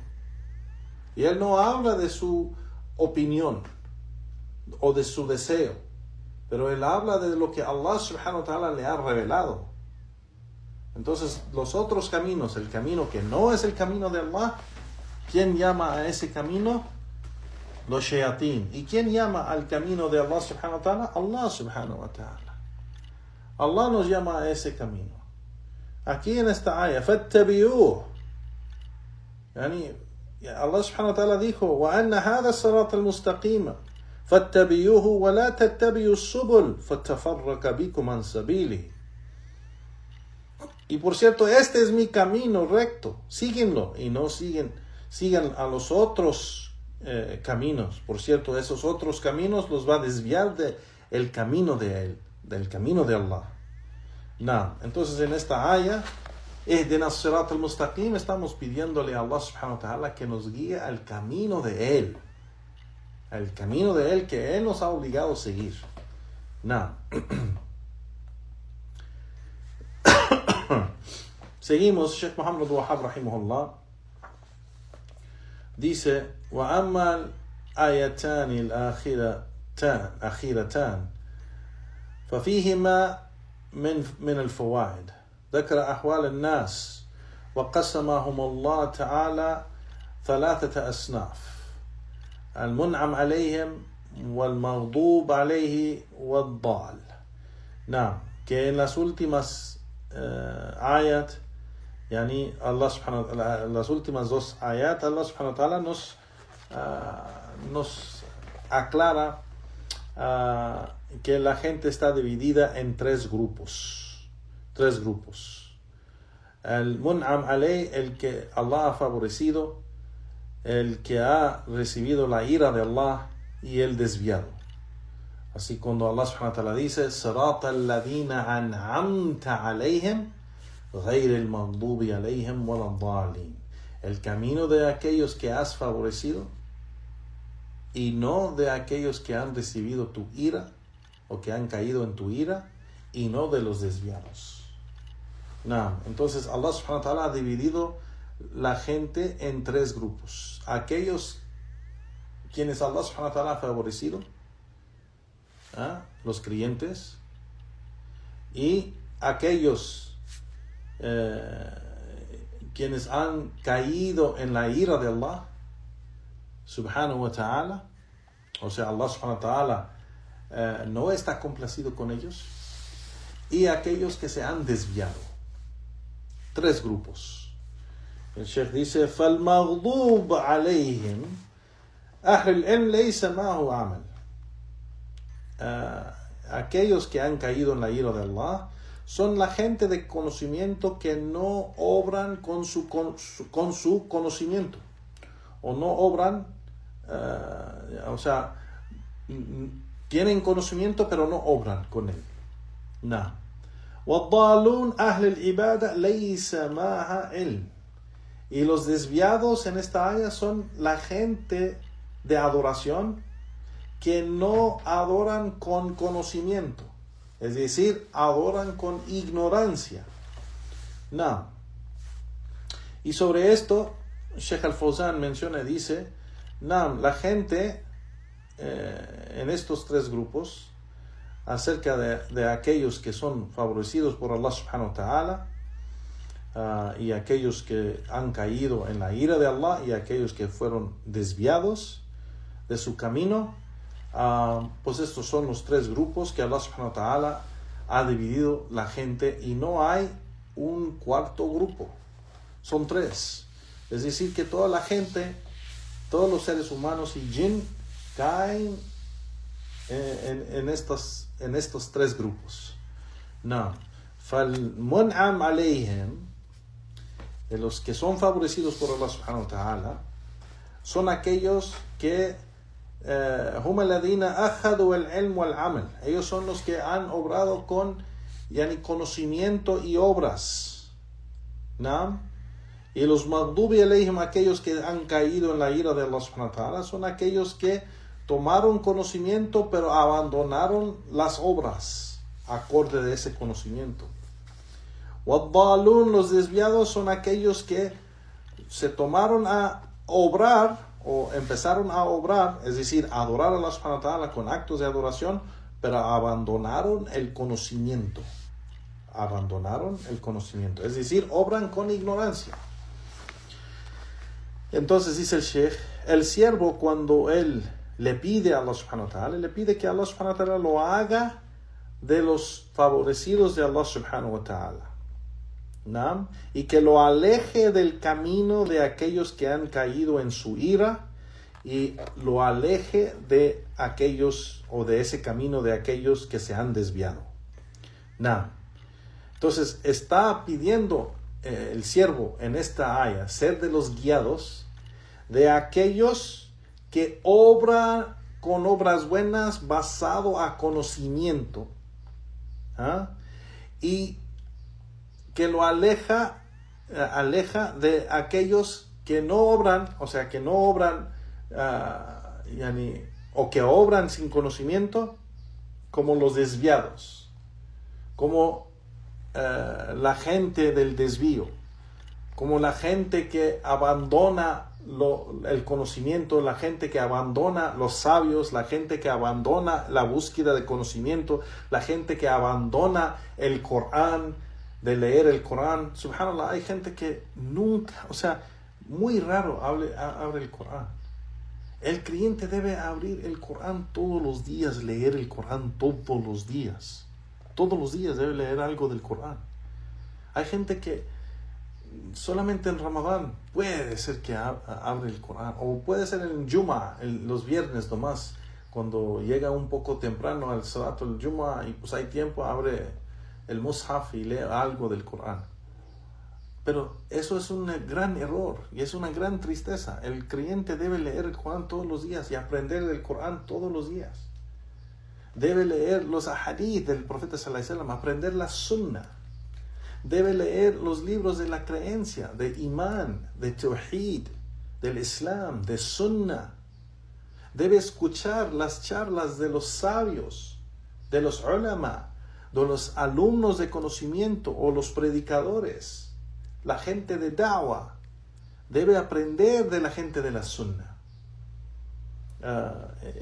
Y él no habla de su opinión o de su deseo, pero él habla de lo que Allah subhanahu wa ta'ala le ha revelado. Entonces, los otros caminos, el camino que no es el camino de Allah, ¿quién llama a ese camino? Los shayatín. ¿Y quién llama al camino de Allah subhanahu wa ta'ala? Allah subhanahu wa ta'ala. Allah nos llama a ese camino. Aquí en esta ayah, فَاتَّبِعُوهُ. Allah subhanahu wa ta'ala dijo, وَأَنَّ هَذَا الصِّرَاطَ الْمُسْتَقِيمَ فَاتَّبِعُوهُ وَلَا تَتَّبِعُوا السُّبُلَ فَتَفَرَّقَ بِكُمْ عَنْ سَبِيلِهِ. Y por cierto, este es mi camino recto, síguenlo y no sigan a los otros caminos. Por cierto, esos otros caminos los va a desviar del camino de él, del camino de Allah. No. Entonces en esta ayah, Ihdina as-sirat al-mustaqim, estamos pidiéndole a Allah subhanahu wa ta'ala que nos guíe al camino de él. El camino de él que él nos ha obligado a seguir. No. Seguimos, Sheikh Muhammad Wahab rahimahullah dice, وَأَمَّا الْآيَتَانِ الْأَخِيرَتَانِ ففيهما من الفوائد ذكر أحوال الناس وقسمهم الله تعالى 3 أصناف: المنعم عليهم والمغضوب عليه والضال. نعم, que en las últimas ayat, Allah subhanahu wa ta'ala, las últimas 2 ayat, Allah subhanahu wa ta'ala nos aclara que la gente está dividida en 3 grupos. 3 grupos. El mun'am alay, el que Allah ha favorecido, el que ha recibido la ira de Allah, y el desviado. Así cuando Allah subhanahu wa ta'ala dice, صراط الذين أنعمت عليهم غير المغضوب عليهم ولا الضالين. El camino de aquellos que has favorecido y no de aquellos que han recibido tu ira o que han caído en tu ira, y no de los desviados. No. Entonces Allah subhanahu wa ta'ala ha dividido la gente en 3 grupos: aquellos quienes Allah subhanahu wa ta'ala ha favorecido, los creyentes, y aquellos quienes han caído en la ira de Allah subhanahu wa ta'ala. O sea, Allah subhanahu wa ta'ala no está complacido con ellos, y aquellos que se han desviado. 3 grupos. El Sheikh dice, فَالْمَغْضُوبَ عَلَيْهِمْ أَهْلُ الْعِلْمِ لَيْسَ مَعَهُ عَمَلٍ. Aquellos que han caído en la ira de Allah son la gente de conocimiento que no obran con su conocimiento, o no obran, o sea, tienen conocimiento pero no obran con él. No. وَالضَّالُونَ أَهْلِ الْعِبَادَةِ لَيْسَ مَعَهَا عِلْمٍ. Y los desviados en esta área son la gente de adoración que no adoran con conocimiento, es decir, adoran con ignorancia. No. Y sobre esto, Sheikh Al-Fawzan menciona y dice, no, la gente en estos 3 grupos, acerca de aquellos que son favorecidos por Allah subhanahu wa ta'ala, y aquellos que han caído en la ira de Allah, y aquellos que fueron desviados de su camino, pues estos son los 3 grupos que Allah subhanahu wa ta'ala ha dividido la gente, y no hay un 4º grupo, son 3. Es decir, que toda la gente todos los seres humanos y jinn caen en estos tres grupos. No. فالمنعم عليهم, de los que son favorecidos por Allah subhanahu wa ta'ala, son aquellos que هم الذين أخذوا العلم والعمل. Ellos son los que han obrado con conocimiento y obras. ¿No? Y los maghdubi alayhim, aquellos que han caído en la ira de Allah subhanahu wa ta'ala, son aquellos que tomaron conocimiento pero abandonaron las obras acorde de ese conocimiento. Waddalun, los desviados, son aquellos que se tomaron a obrar o empezaron a obrar, es decir, a adorar a Allah subhanahu wa ta'ala con actos de adoración, pero abandonaron el conocimiento. Abandonaron el conocimiento, es decir, obran con ignorancia. Entonces dice el Sheikh, el siervo cuando él le pide a Allah subhanahu wa ta'ala, le pide que Allah subhanahu wa ta'ala lo haga de los favorecidos de Allah subhanahu wa ta'ala, ¿no? Y que lo aleje del camino de aquellos que han caído en su ira y lo aleje de aquellos o de ese camino de aquellos que se han desviado, ¿no? Entonces está pidiendo el siervo en esta aya ser de los guiados, de aquellos que obran con obras buenas basado a conocimiento, y que lo aleja de aquellos que no obran, o sea, que no obran o que obran sin conocimiento, como los desviados, como la gente del desvío, como la gente que abandona el conocimiento, la gente que abandona los sabios, la gente que abandona la búsqueda de conocimiento, la gente que abandona el Corán, de leer el Corán. Subhanallah, hay gente que nunca, o sea, muy raro abre el Corán. El creyente debe abrir el Corán todos los días, leer el Corán todos los días. Todos los días debe leer algo del Corán. Hay gente que solamente en Ramadán puede ser que abre el Corán, o puede ser en Juma, los viernes nomás, cuando llega un poco temprano al Salatul Juma y pues hay tiempo, abre el Mushaf y lee algo del Corán. Pero eso es un gran error y es una gran tristeza. El creyente debe leer el Corán todos los días y aprender del Corán todos los días. Debe leer los ahadith del profeta sallallahu alaihi wasallam, aprender la sunnah. Debe leer los libros de la creencia, de imán, de tawhid, del islam, de sunnah. Debe escuchar las charlas de los sabios, de los ulama, de los alumnos de conocimiento o los predicadores, la gente de da'wah. Debe aprender de la gente de la sunnah.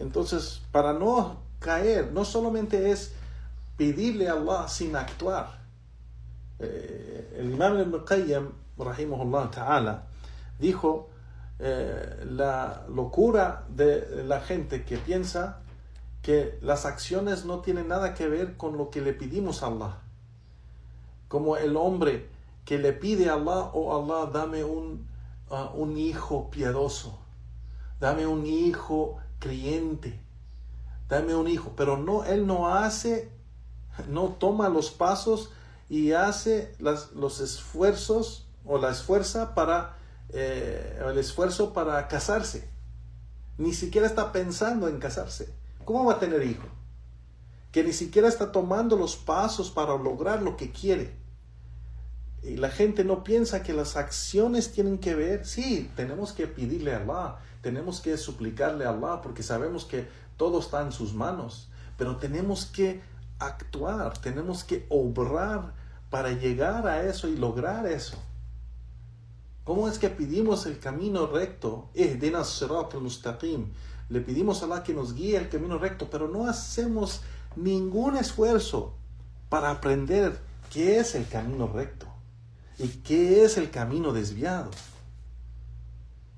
Entonces, para no caer, no solamente es pedirle a Allah sin actuar. El Imam Ibn Qayyim, rahimahullah ta'ala, dijo la locura de la gente que piensa que las acciones no tienen nada que ver con lo que le pedimos a Allah. Como el hombre que le pide a Allah, oh Allah, dame un hijo piadoso, dame un hijo creyente, dame un hijo, pero no, él no toma los pasos y hace los esfuerzos o el esfuerzo para casarse. Ni siquiera está pensando en casarse. ¿Cómo va a tener hijo? Que ni siquiera está tomando los pasos para lograr lo que quiere. Y la gente no piensa que las acciones tienen que ver. Sí, tenemos que pedirle a Allah, tenemos que suplicarle a Allah, porque sabemos que todo está en sus manos. Pero tenemos que actuar, tenemos que obrar para llegar a eso y lograr eso. ¿Cómo es que pedimos el camino recto? Ihdina as-sirat al-mustaqim. Le pedimos a Allah que nos guíe el camino recto, pero no hacemos ningún esfuerzo para aprender qué es el camino recto y qué es el camino desviado.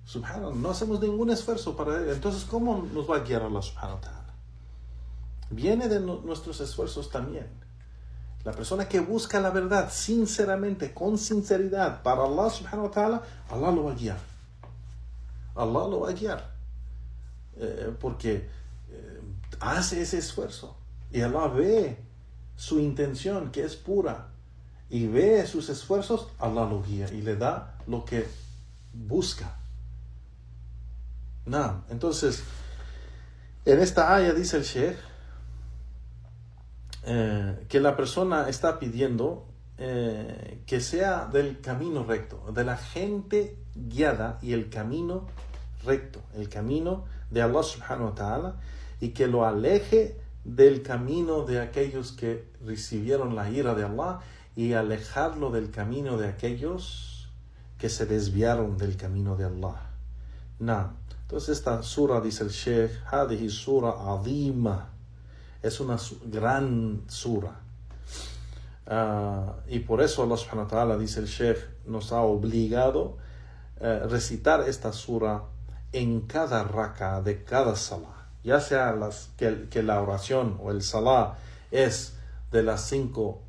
Subhanallah, no hacemos ningún esfuerzo para ello. Entonces, ¿cómo nos va a guiar Allah subhanahu wa ta'ala? Viene de nuestros esfuerzos también. La persona que busca la verdad sinceramente, con sinceridad, para Allah subhanahu wa ta'ala, Allah lo va a guiar. Allah lo va a guiar. Porque hace ese esfuerzo. Y Allah ve su intención, que es pura. Y ve sus esfuerzos, Allah lo guía y le da lo que busca. Entonces, en esta aya dice el Sheikh que la persona está pidiendo que sea del camino recto, de la gente guiada y el camino recto, el camino de Allah subhanahu wa ta'ala, y que lo aleje del camino de aquellos que recibieron la ira de Allah y alejarlo del camino de aquellos que se desviaron del camino de Allah. Entonces esta sura, dice el Sheikh, hadihi sura azima, es una gran sura. Y por eso Allah subhanahu wa ta'ala, dice el Sheikh, nos ha obligado a recitar esta sura en cada raka de cada salah, ya sea que la oración o el salah es de las 5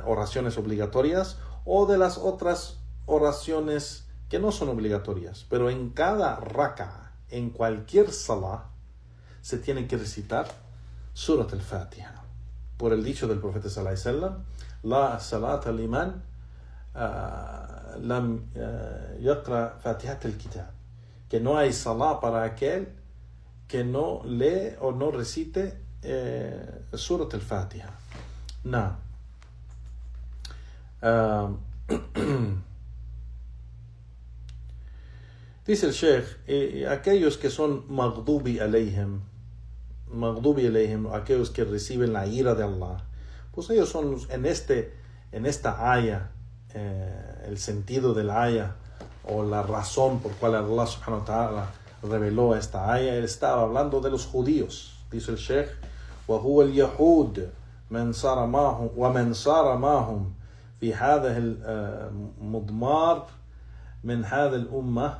oraciones obligatorias o de las otras oraciones que no son obligatorias, pero en cada raka, en cualquier salah, se tiene que recitar Surat al-Fatiha, por el dicho del profeta sallallahu alaihi wasallam: la salata liman lam yaqra fatihat al-kitab, que no hay salah para aquel que no lee o no recite Surat al-Fatiha. Dice el Sheikh, aquellos que son maghdubi alayhim, aquellos que reciben la ira de Allah, pues ellos son en esta aya, el sentido de la aya o la razón por cual Allah subhanahu wa ta'ala reveló esta aya. Él estaba hablando de los judíos. Dice el Sheikh: وهو اليهود من صار معهم ومن صار معهم في هذا المضمار من هذا الأمة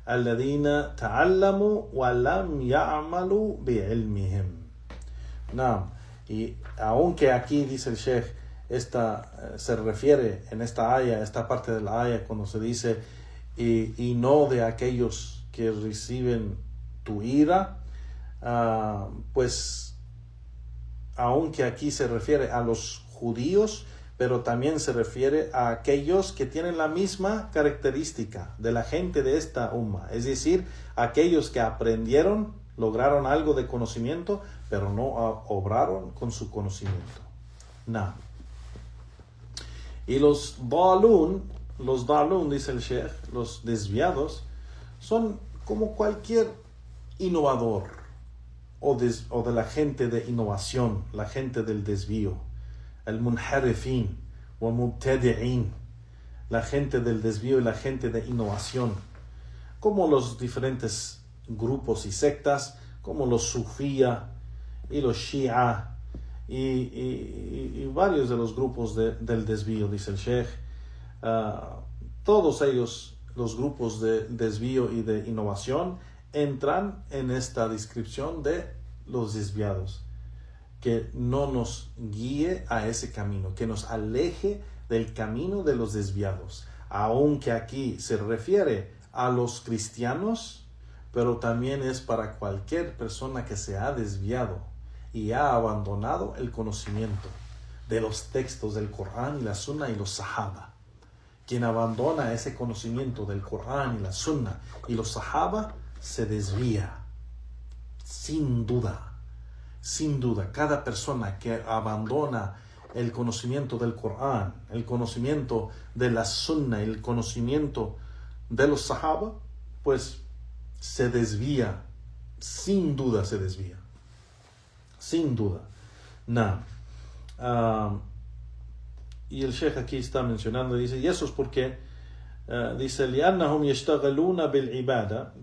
الذين تعلموا ولم يعملوا بعلمهم. Y aunque aquí, dice el Sheikh, se refiere en esta aya, esta parte de la aya, cuando se dice y no de aquellos que reciben tu ira, pues aunque aquí se refiere a los judíos, pero también se refiere a aquellos que tienen la misma característica de la gente de esta umma, es decir, aquellos que aprendieron, lograron algo de conocimiento, pero no obraron con su conocimiento. Y los dalun, dice el Sheikh, los desviados, son como cualquier innovador o de la gente de innovación, la gente del desvío, el munharifin o mubtadi'in, la gente del desvío y la gente de innovación, como los diferentes grupos y sectas, como los sufía y los shia y varios de los grupos del desvío, dice el Sheikh. Todos ellos, los grupos de desvío y de innovación, entran en esta descripción de los desviados, que no nos guíe a ese camino, que nos aleje del camino de los desviados, aunque aquí se refiere a los cristianos, pero también es para cualquier persona que se ha desviado y ha abandonado el conocimiento de los textos del Corán y la Sunna y los Sahaba. Quien abandona ese conocimiento del Corán y la Sunna y los Sahaba se desvía, sin duda. Sin duda, cada persona que abandona el conocimiento del Corán, el conocimiento de la Sunna, el conocimiento de los Sahaba, pues se desvía, sin duda se desvía, sin duda. Y el Sheikh aquí está mencionando, dice, y eso es porque, dice, لأنهم يشتغلون بالعبادة,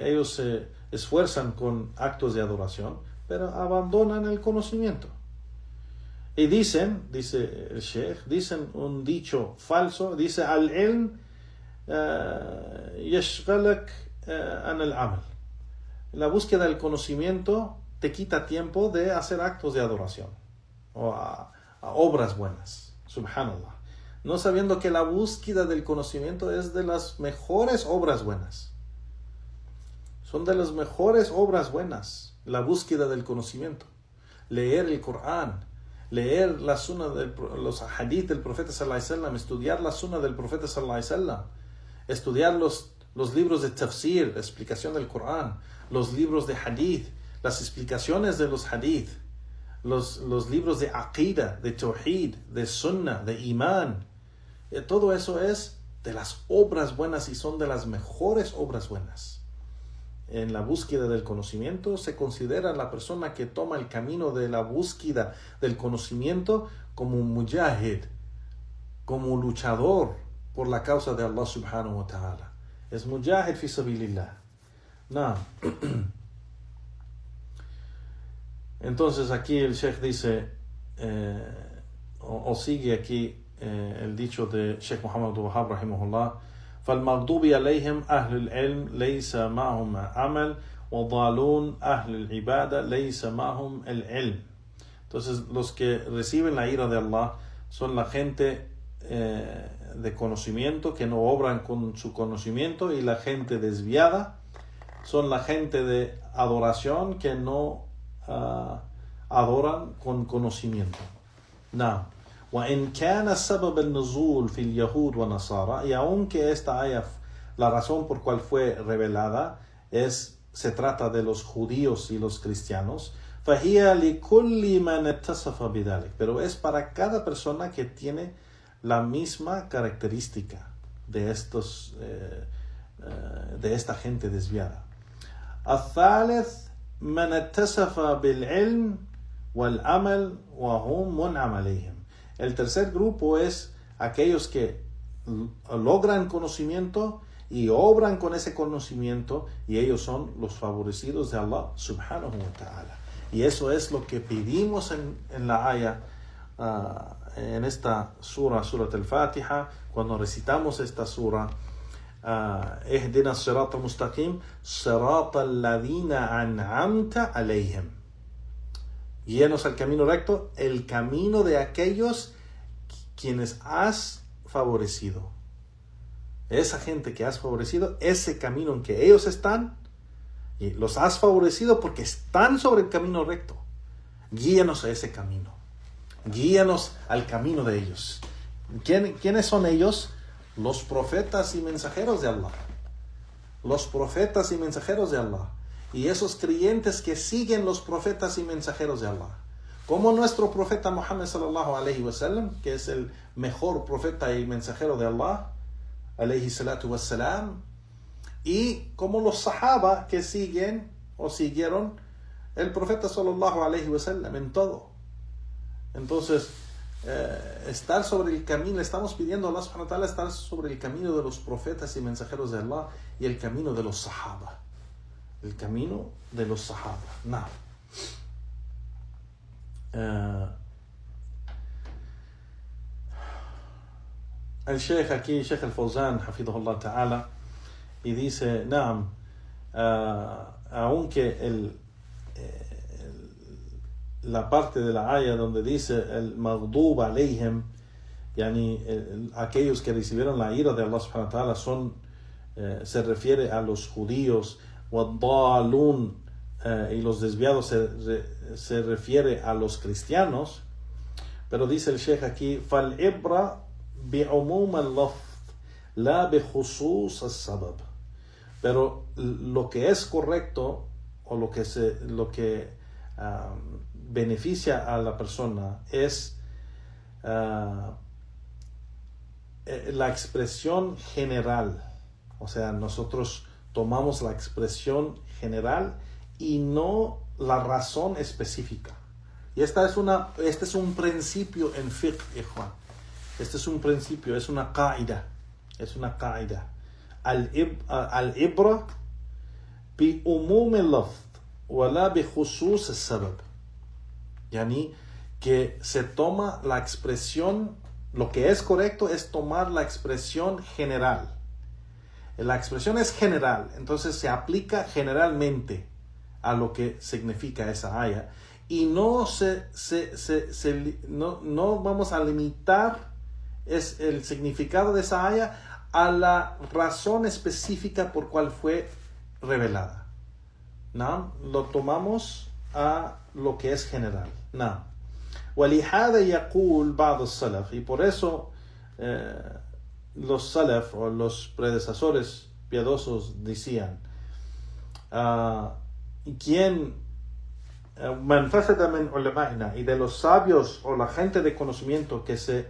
ellos se esfuerzan con actos de adoración, pero abandonan el conocimiento. Y dicen, dice el Sheikh, dicen un dicho falso, dice, al-ilm yashghalak an al-amal. La búsqueda del conocimiento te quita tiempo de hacer actos de adoración o a obras buenas. Subhanallah. No sabiendo que la búsqueda del conocimiento es de las mejores obras buenas. Son de las mejores obras buenas, la búsqueda del conocimiento. Leer el Corán, leer la sunna los hadith del profeta sallallahu alaihi wasallam, estudiar la sunna del profeta sallallahu alaihi wasallam, estudiar los libros de tafsir, la explicación del Corán, los libros de hadith, las explicaciones de los hadith, los libros de aqida, de tawhid, de sunna, de iman. Todo eso es de las obras buenas y son de las mejores obras buenas. En la búsqueda del conocimiento se considera la persona que toma el camino de la búsqueda del conocimiento como un mujahid, como un luchador por la causa de Allah subhanahu wa ta'ala. Es mujahid fi sabilillah. No. Entonces aquí el Sheikh dice, o sigue aquí el dicho de Sheikh Muhammad Abdul Wahhab rahimahullah: فالمغضوب عليهم أهل العلم ليس معهم عمل وضالون أهل العبادة ليس معهم العلم. Entonces los que reciben la ira de Allah son la gente de conocimiento que no obran con su conocimiento, y la gente desviada son la gente de adoración que no adoran con conocimiento. Now, وإن كان سبب النزول في اليهود والنصارى, y aunque esta haya la razón por cual fue revelada se trata de los judíos y los cristianos, فهي لكل من اتصف بذلك, pero es para cada persona que tiene la misma característica de esta gente desviada. الثالث من اتصف بالعلم والعمل وهم منعم عليهم. El tercer grupo es aquellos que logran conocimiento y obran con ese conocimiento, y ellos son los favorecidos de Allah subhanahu wa ta'ala. Y eso es lo que pedimos en la aya, en esta surat al-Fatiha, cuando recitamos esta sura: اهدنا الصراط المستقيم صراط الذين أنعمت عليهم. Guíanos al camino recto, el camino de aquellos quienes has favorecido. Esa gente que has favorecido, ese camino en que ellos están, y los has favorecido porque están sobre el camino recto. Guíanos a ese camino. Guíanos al camino de ellos. ¿Quiénes son ellos? Los profetas y mensajeros de Allah. Los profetas y mensajeros de Allah. Y esos creyentes que siguen los profetas y mensajeros de Allah. Como nuestro profeta Muhammad sallallahu alaihi wasallam, que es el mejor profeta y mensajero de Allah, alaihi salatu wassalam. Y como los sahaba que siguen o siguieron el profeta sallallahu alaihi wasallam en todo. Entonces, estar sobre el camino, estamos pidiendo a Allah subhanahu wa ta'ala estar sobre el camino de los profetas y mensajeros de Allah y el camino de los sahaba. El camino de los sahaba. No. El Sheikh aquí, Sheikh al-Fawzan, hafidhahullah ta'ala, y dice, naam, aunque la parte de la aya donde dice el maghdub alayhim, yani aquellos que recibieron la ira de Allah subhanahu wa ta'ala se refiere a los judíos, wadalun, y los desviados se refiere a los cristianos, pero dice el Sheikh aquí, fal ibra bi'umum al-lafz la bikhusus as-sabab. Pero lo que es correcto o lo que beneficia a la persona es la expresión general. O sea, nosotros tomamos la expresión general y no la razón específica. Y este es un principio en fiqh, ikhwan. Este es un principio, es una qaida. Es una qaida. Al-ibra bi umum al-lafz wa la bi khusus al-sabab. Yani que se toma la expresión, lo que es correcto es tomar la expresión general. La expresión es general, entonces se aplica generalmente a lo que significa esa aya, y no no vamos a limitar el significado de esa aya a la razón específica por cual fue revelada. ¿no? Lo tomamos a lo que es general. ¿No? ولهذا يقول بعض السلف, y por eso los salaf o los predecesores piadosos decían, quien man fasada min ulama'ina, y de los sabios o la gente de conocimiento que se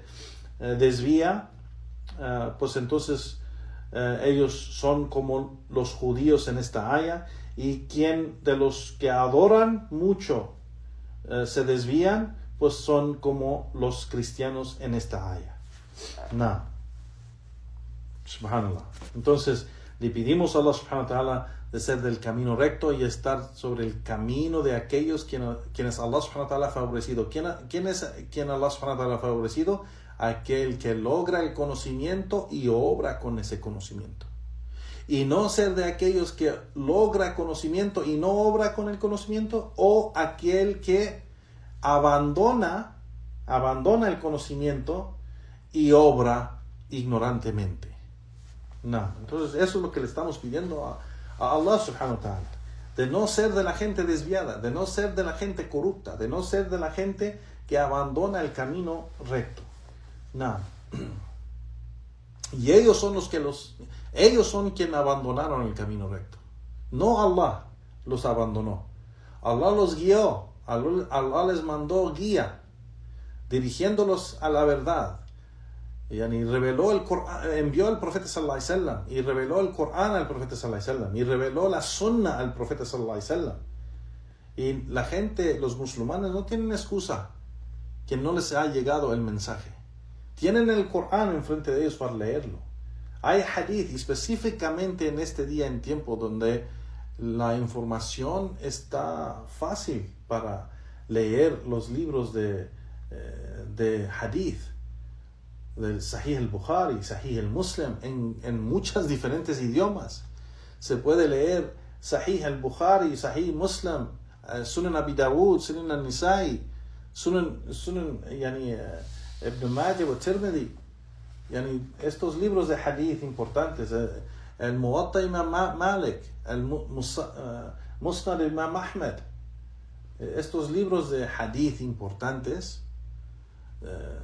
desvía, pues entonces ellos son como los judíos en esta aya, y quien de los que adoran mucho se desvían, pues son como los cristianos en esta aya. No. Subhanallah. Entonces le pedimos a Allah subhanahu wa ta'ala de ser del camino recto y estar sobre el camino de aquellos quienes Allah subhanahu wa ta'ala ha favorecido. ¿Quién es quien Allah subhanahu wa ta'ala ha favorecido? Aquel que logra el conocimiento y obra con ese conocimiento. Y no ser de aquellos que logra conocimiento y no obra con el conocimiento, o aquel que abandona el conocimiento y obra ignorantemente. No. Entonces eso es lo que le estamos pidiendo a Allah subhanahu wa ta'ala, de no ser de la gente desviada, de no ser de la gente corrupta, de no ser de la gente que abandona el camino recto. No. Y ellos son quienes abandonaron el camino recto. No Allah los abandonó. Allah los guió. Allah les mandó guía, dirigiéndolos a la verdad. Y reveló el Corán, envió al profeta sallallahu alaihi wasallam, y reveló el Corán al profeta sallallahu alaihi wasallam, y reveló la sunna al profeta sallallahu alaihi wasallam. Y la gente, los musulmanes, no tienen excusa que no les ha llegado el mensaje. Tienen el Corán enfrente de ellos para leerlo. Hay hadith, y específicamente en este día en tiempo donde la información está fácil para leer los libros de hadith, del Sahih al-Bukhari, Sahih al-Muslim, en muchos diferentes idiomas. Se puede leer Sahih al-Bukhari, Sahih Muslim, Sunan Abi Dawud, Sunan al-Nisa'i, Sunan Ibn Majah wa Tirmidhi, estos libros de hadith importantes, el Muwatta Imam Malik, el Musnad Imam Ahmed, estos libros de hadith importantes,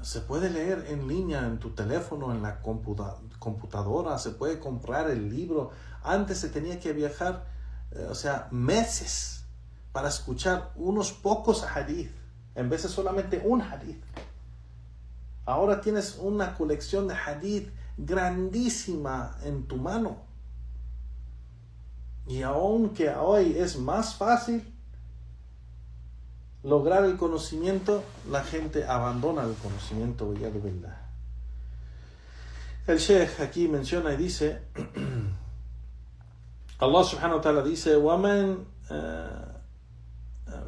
se puede leer en línea en tu teléfono, en la computadora, se puede comprar el libro. Antes se tenía que viajar, meses para escuchar unos pocos hadith, en vez de solamente un hadith. Ahora tienes una colección de hadith grandísima en tu mano. Y aunque hoy es más fácil lograr el conocimiento, la gente abandona el conocimiento. Ya de verdad. El Sheikh aquí menciona y dice, Allah subhanahu wa ta'ala dice, وَمَنْ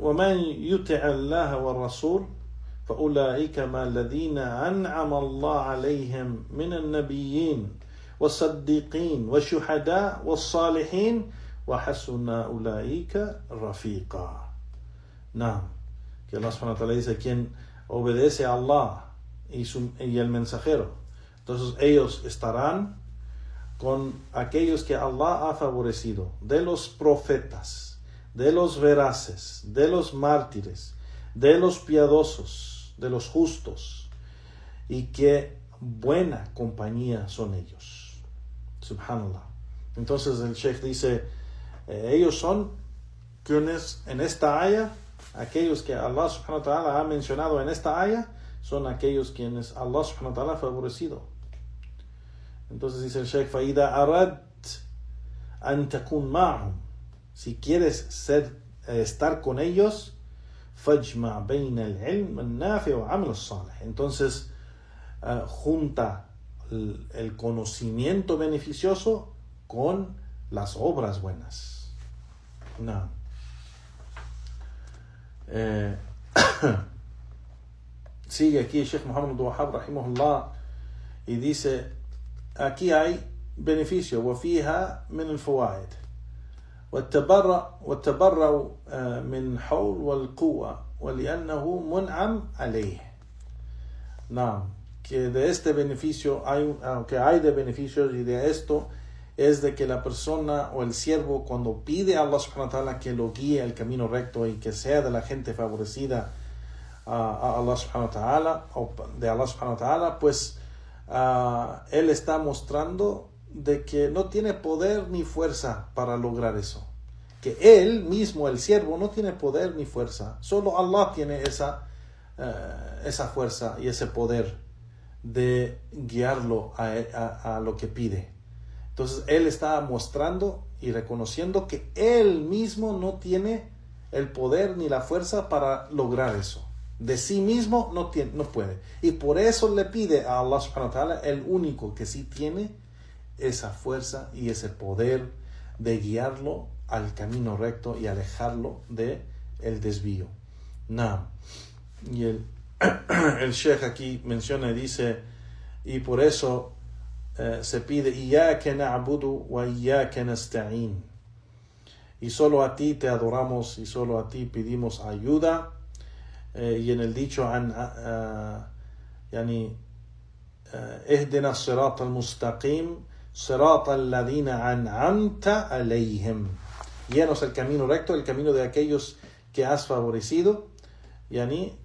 يُطِعَ اللَّهَ وَالرَّسُولَ فأولئك مع الذين أنعم الله عليهم من النبيين والصديقين والشهداء والصالحين وحسن أولئك رفيقا. نعم, que Allah subhanahu wa ta'ala dice, quien obedece a Allah y el mensajero, entonces ellos estarán con aquellos que Allah ha favorecido, de los profetas, de los veraces, de los mártires, de los piadosos, de los justos, y qué buena compañía son ellos. Subhanallah. Entonces el Sheikh dice, ellos son quienes en esta aya, aquellos que Allah subhanahu wa ta'ala ha mencionado en esta aya, son aquellos quienes Allah subhanahu wa ta'ala ha favorecido. Entonces dice el Sheikh, فَإِذَا أَرَدْتَ أَن تَكُونْ مَعْهُمْ, si quieres estar con ellos, فَاجْمَعْ بَيْنَ الْعِلْمِ النَّافِعِ وَعَمَلِ الصَّالِحِ, entonces junta el conocimiento beneficioso con las obras buenas. No. Sigue aquí el Sheikh Muhammad Wahab rahimahullah y dice, aquí hay beneficio, وَفِيهَا مِنَ الْفَوَائِدِ وَالتَّبَرَّ من حول والقوة ولأنه منعم عليه. No, que de este beneficio hay de beneficios, y de esto es de que la persona o el siervo, cuando pide a Allah subhanahu wa ta'ala que lo guíe al camino recto y que sea de la gente favorecida a Allah subhanahu wa ta'ala, o de Allah subhanahu wa ta'ala, pues él está mostrando de que no tiene poder ni fuerza para lograr eso. Que él mismo, el siervo, no tiene poder ni fuerza. Solo Allah tiene esa fuerza y ese poder de guiarlo a lo que pide. Entonces él está mostrando y reconociendo que él mismo no tiene el poder ni la fuerza para lograr eso. De sí mismo no puede. Y por eso le pide a Allah subhanahu wa ta'ala, el único que sí tiene esa fuerza y ese poder de guiarlo al camino recto y alejarlo de el desvío. Y el Sheikh aquí menciona y dice, y por eso se pide Iyyaka na'budu wa iyyaka nasta'in, y solo a ti te adoramos y solo a ti pedimos ayuda. Y en el dicho اهدنا الصراط المستقيم صراط الذين أنعمت عليهم, guíanos el camino recto, el camino de aquellos que has favorecido, es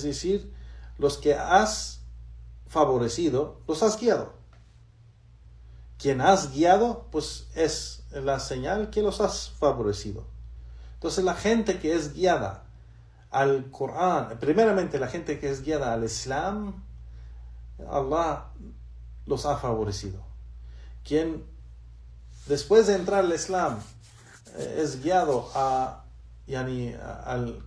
decir, los que has favorecido, los has guiado. Quien has guiado, pues es la señal que los has favorecido. Entonces la gente que es guiada al Corán, primeramente la gente que es guiada al Islam, Allah los ha favorecido. Quien después de entrar al Islam es guiado al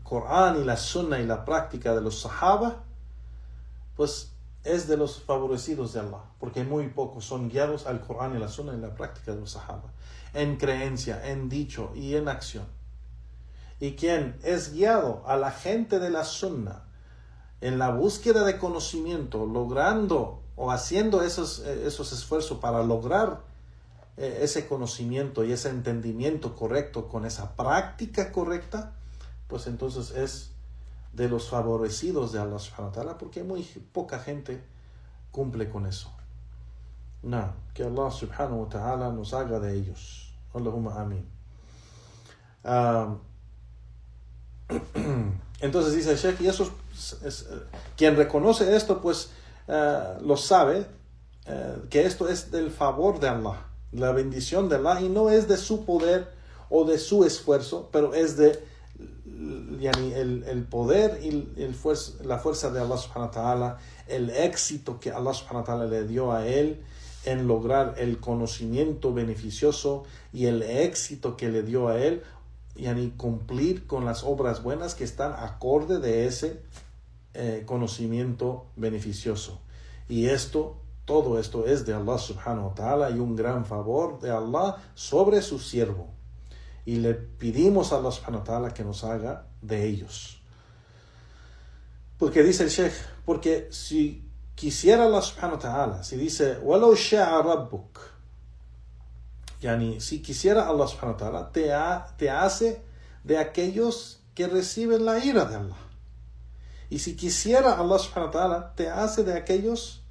Corán y la Sunna y la práctica de los Sahaba, pues es de los favorecidos de Allah, porque muy pocos son guiados al Corán y la Sunna y la práctica de los Sahaba, en creencia, en dicho y en acción. Y quien es guiado a la gente de la Sunna en la búsqueda de conocimiento, logrando o haciendo esos esfuerzos para lograr ese conocimiento y ese entendimiento correcto con esa práctica correcta, pues entonces es de los favorecidos de Allah subhanahu wa ta'ala, porque muy poca gente cumple con eso. Que Allah subhanahu wa ta'ala nos haga de ellos. Allahumma amin. Entonces dice el Sheikh, y eso quien reconoce esto, pues lo sabe, que esto es del favor de Allah, la bendición de Allah, y no es de su poder o de su esfuerzo, pero es de el poder y la fuerza de Allah subhanahu wa ta'ala, el éxito que Allah subhanahu wa ta'ala le dio a él en lograr el conocimiento beneficioso, y el éxito que le dio a él cumplir con las obras buenas que están acorde de ese conocimiento beneficioso. Y todo esto es de Allah subhanahu wa ta'ala, y un gran favor de Allah sobre su siervo. Y le pedimos a Allah subhanahu wa ta'ala que nos haga de ellos. Porque dice el Sheikh, porque si quisiera Allah subhanahu wa ta'ala, si dice وَلَوْ شَاءَ رَبُّكَ, si quisiera Allah subhanahu wa ta'ala, te hace de aquellos que reciben la ira de Allah. Y si quisiera Allah subhanahu wa ta'ala, te hace de aquellos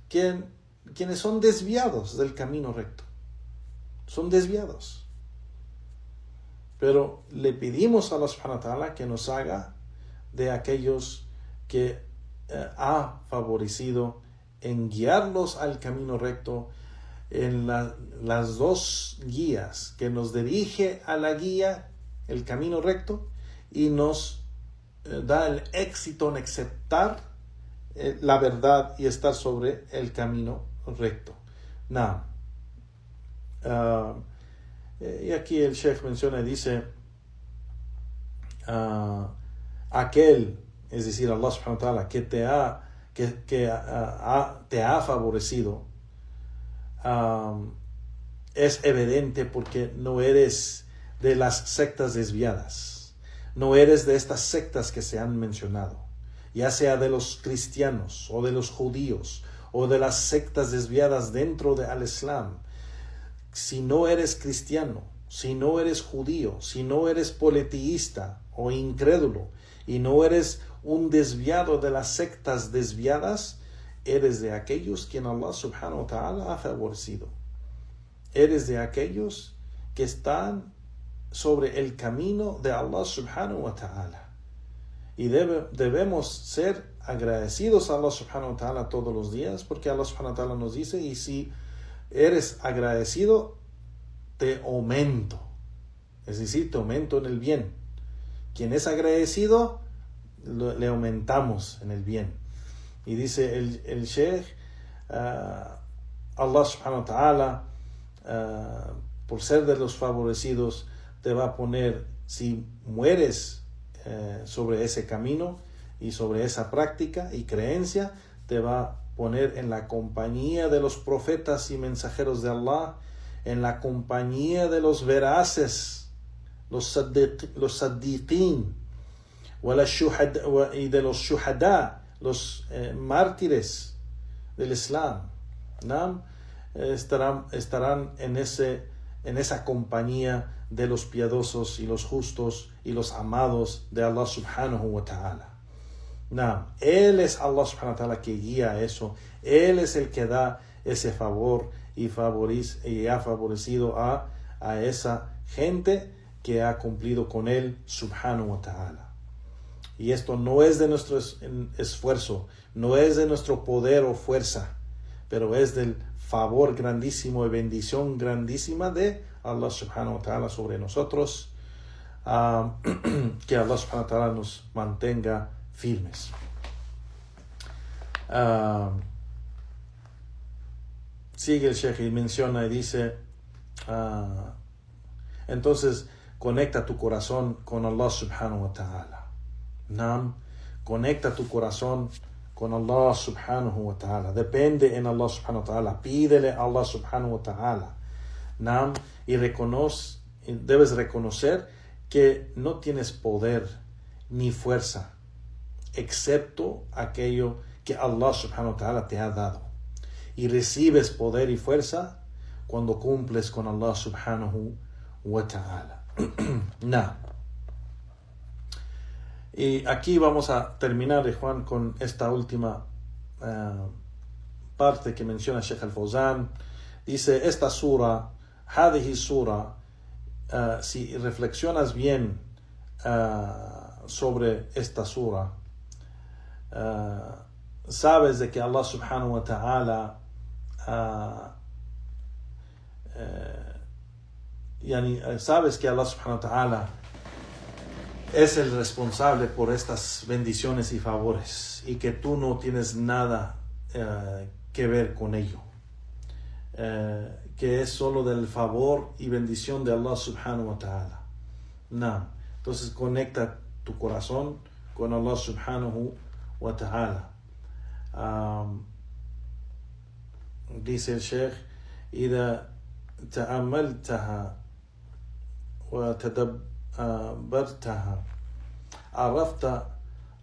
quienes son desviados del camino recto. Son desviados. Pero le pedimos a Allah subhanahu wa ta'ala que nos haga de aquellos que ha favorecido en guiarlos al camino recto, en las dos guías, que nos dirige a la guía, el camino recto, y nos da el éxito en aceptar la verdad y estar sobre el camino recto. Y aquí el Sheikh menciona y dice, aquel, es decir, Allah subhanahu wa ta'ala, que te ha favorecido, es evidente porque no eres de las sectas desviadas, no eres de estas sectas que se han mencionado, ya sea de los cristianos o de los judíos o de las sectas desviadas dentro del Islam. Si no eres cristiano, si no eres judío, si no eres politeísta o incrédulo y no eres un desviado de las sectas desviadas, eres de aquellos quien Allah subhanahu wa ta'ala ha favorecido. Eres de aquellos que están sobre el camino de Allah subhanahu wa ta'ala. Y debemos ser agradecidos a Allah subhanahu wa ta'ala todos los días, porque Allah subhanahu wa ta'ala nos dice, y si eres agradecido, te aumento. Es decir, te aumento en el bien. Quien es agradecido, le aumentamos en el bien. Y dice el Sheikh, Allah subhanahu wa ta'ala, por ser de los favorecidos, te va a poner, si mueres sobre ese camino y sobre esa práctica y creencia, te va a poner en la compañía de los profetas y mensajeros de Allah, en la compañía de los veraces, los saddiqin, y de los shuhada, los mártires del Islam, ¿no? Estarán en esa compañía de los piadosos y los justos y los amados de Allah subhanahu wa ta'ala. No, Él es Allah subhanahu wa ta'ala que guía eso. Él es el que da ese favor y ha favorecido a esa gente que ha cumplido con Él subhanahu wa ta'ala. Y esto no es de nuestro esfuerzo, no es de nuestro poder o fuerza, pero es del favor grandísimo y bendición grandísima de Allah subhanahu wa ta'ala sobre nosotros. Que Allah subhanahu wa ta'ala nos mantenga firmes. Sigue el Sheikh y menciona y dice, entonces conecta tu corazón con Allah subhanahu wa ta'ala. Nam, conecta tu corazón con Allah subhanahu wa ta'ala. Depende en Allah subhanahu wa ta'ala. Pídele a Allah subhanahu wa ta'ala. Nam, y debes reconocer que no tienes poder ni fuerza, excepto aquello que Allah subhanahu wa ta'ala te ha dado. Y recibes poder y fuerza cuando cumples con Allah subhanahu wa ta'ala. Nah. Y aquí vamos a terminar, Juan, con esta última parte que menciona Sheikh Al-Fawzan. Dice, esta sura, hadihi sura, si reflexionas bien sobre esta sura, sabes de que Allah subhanahu wa ta'ala sabes que Allah subhanahu wa ta'ala es el responsable por estas bendiciones y favores, y que tú no tienes nada que ver con ello, que es solo del favor y bendición de Allah subhanahu wa ta'ala. No. Entonces conecta tu corazón con Allah subhanahu wa ta'ala. Dice el Sheikh, إذا تأملتها وتدبرتها عرفت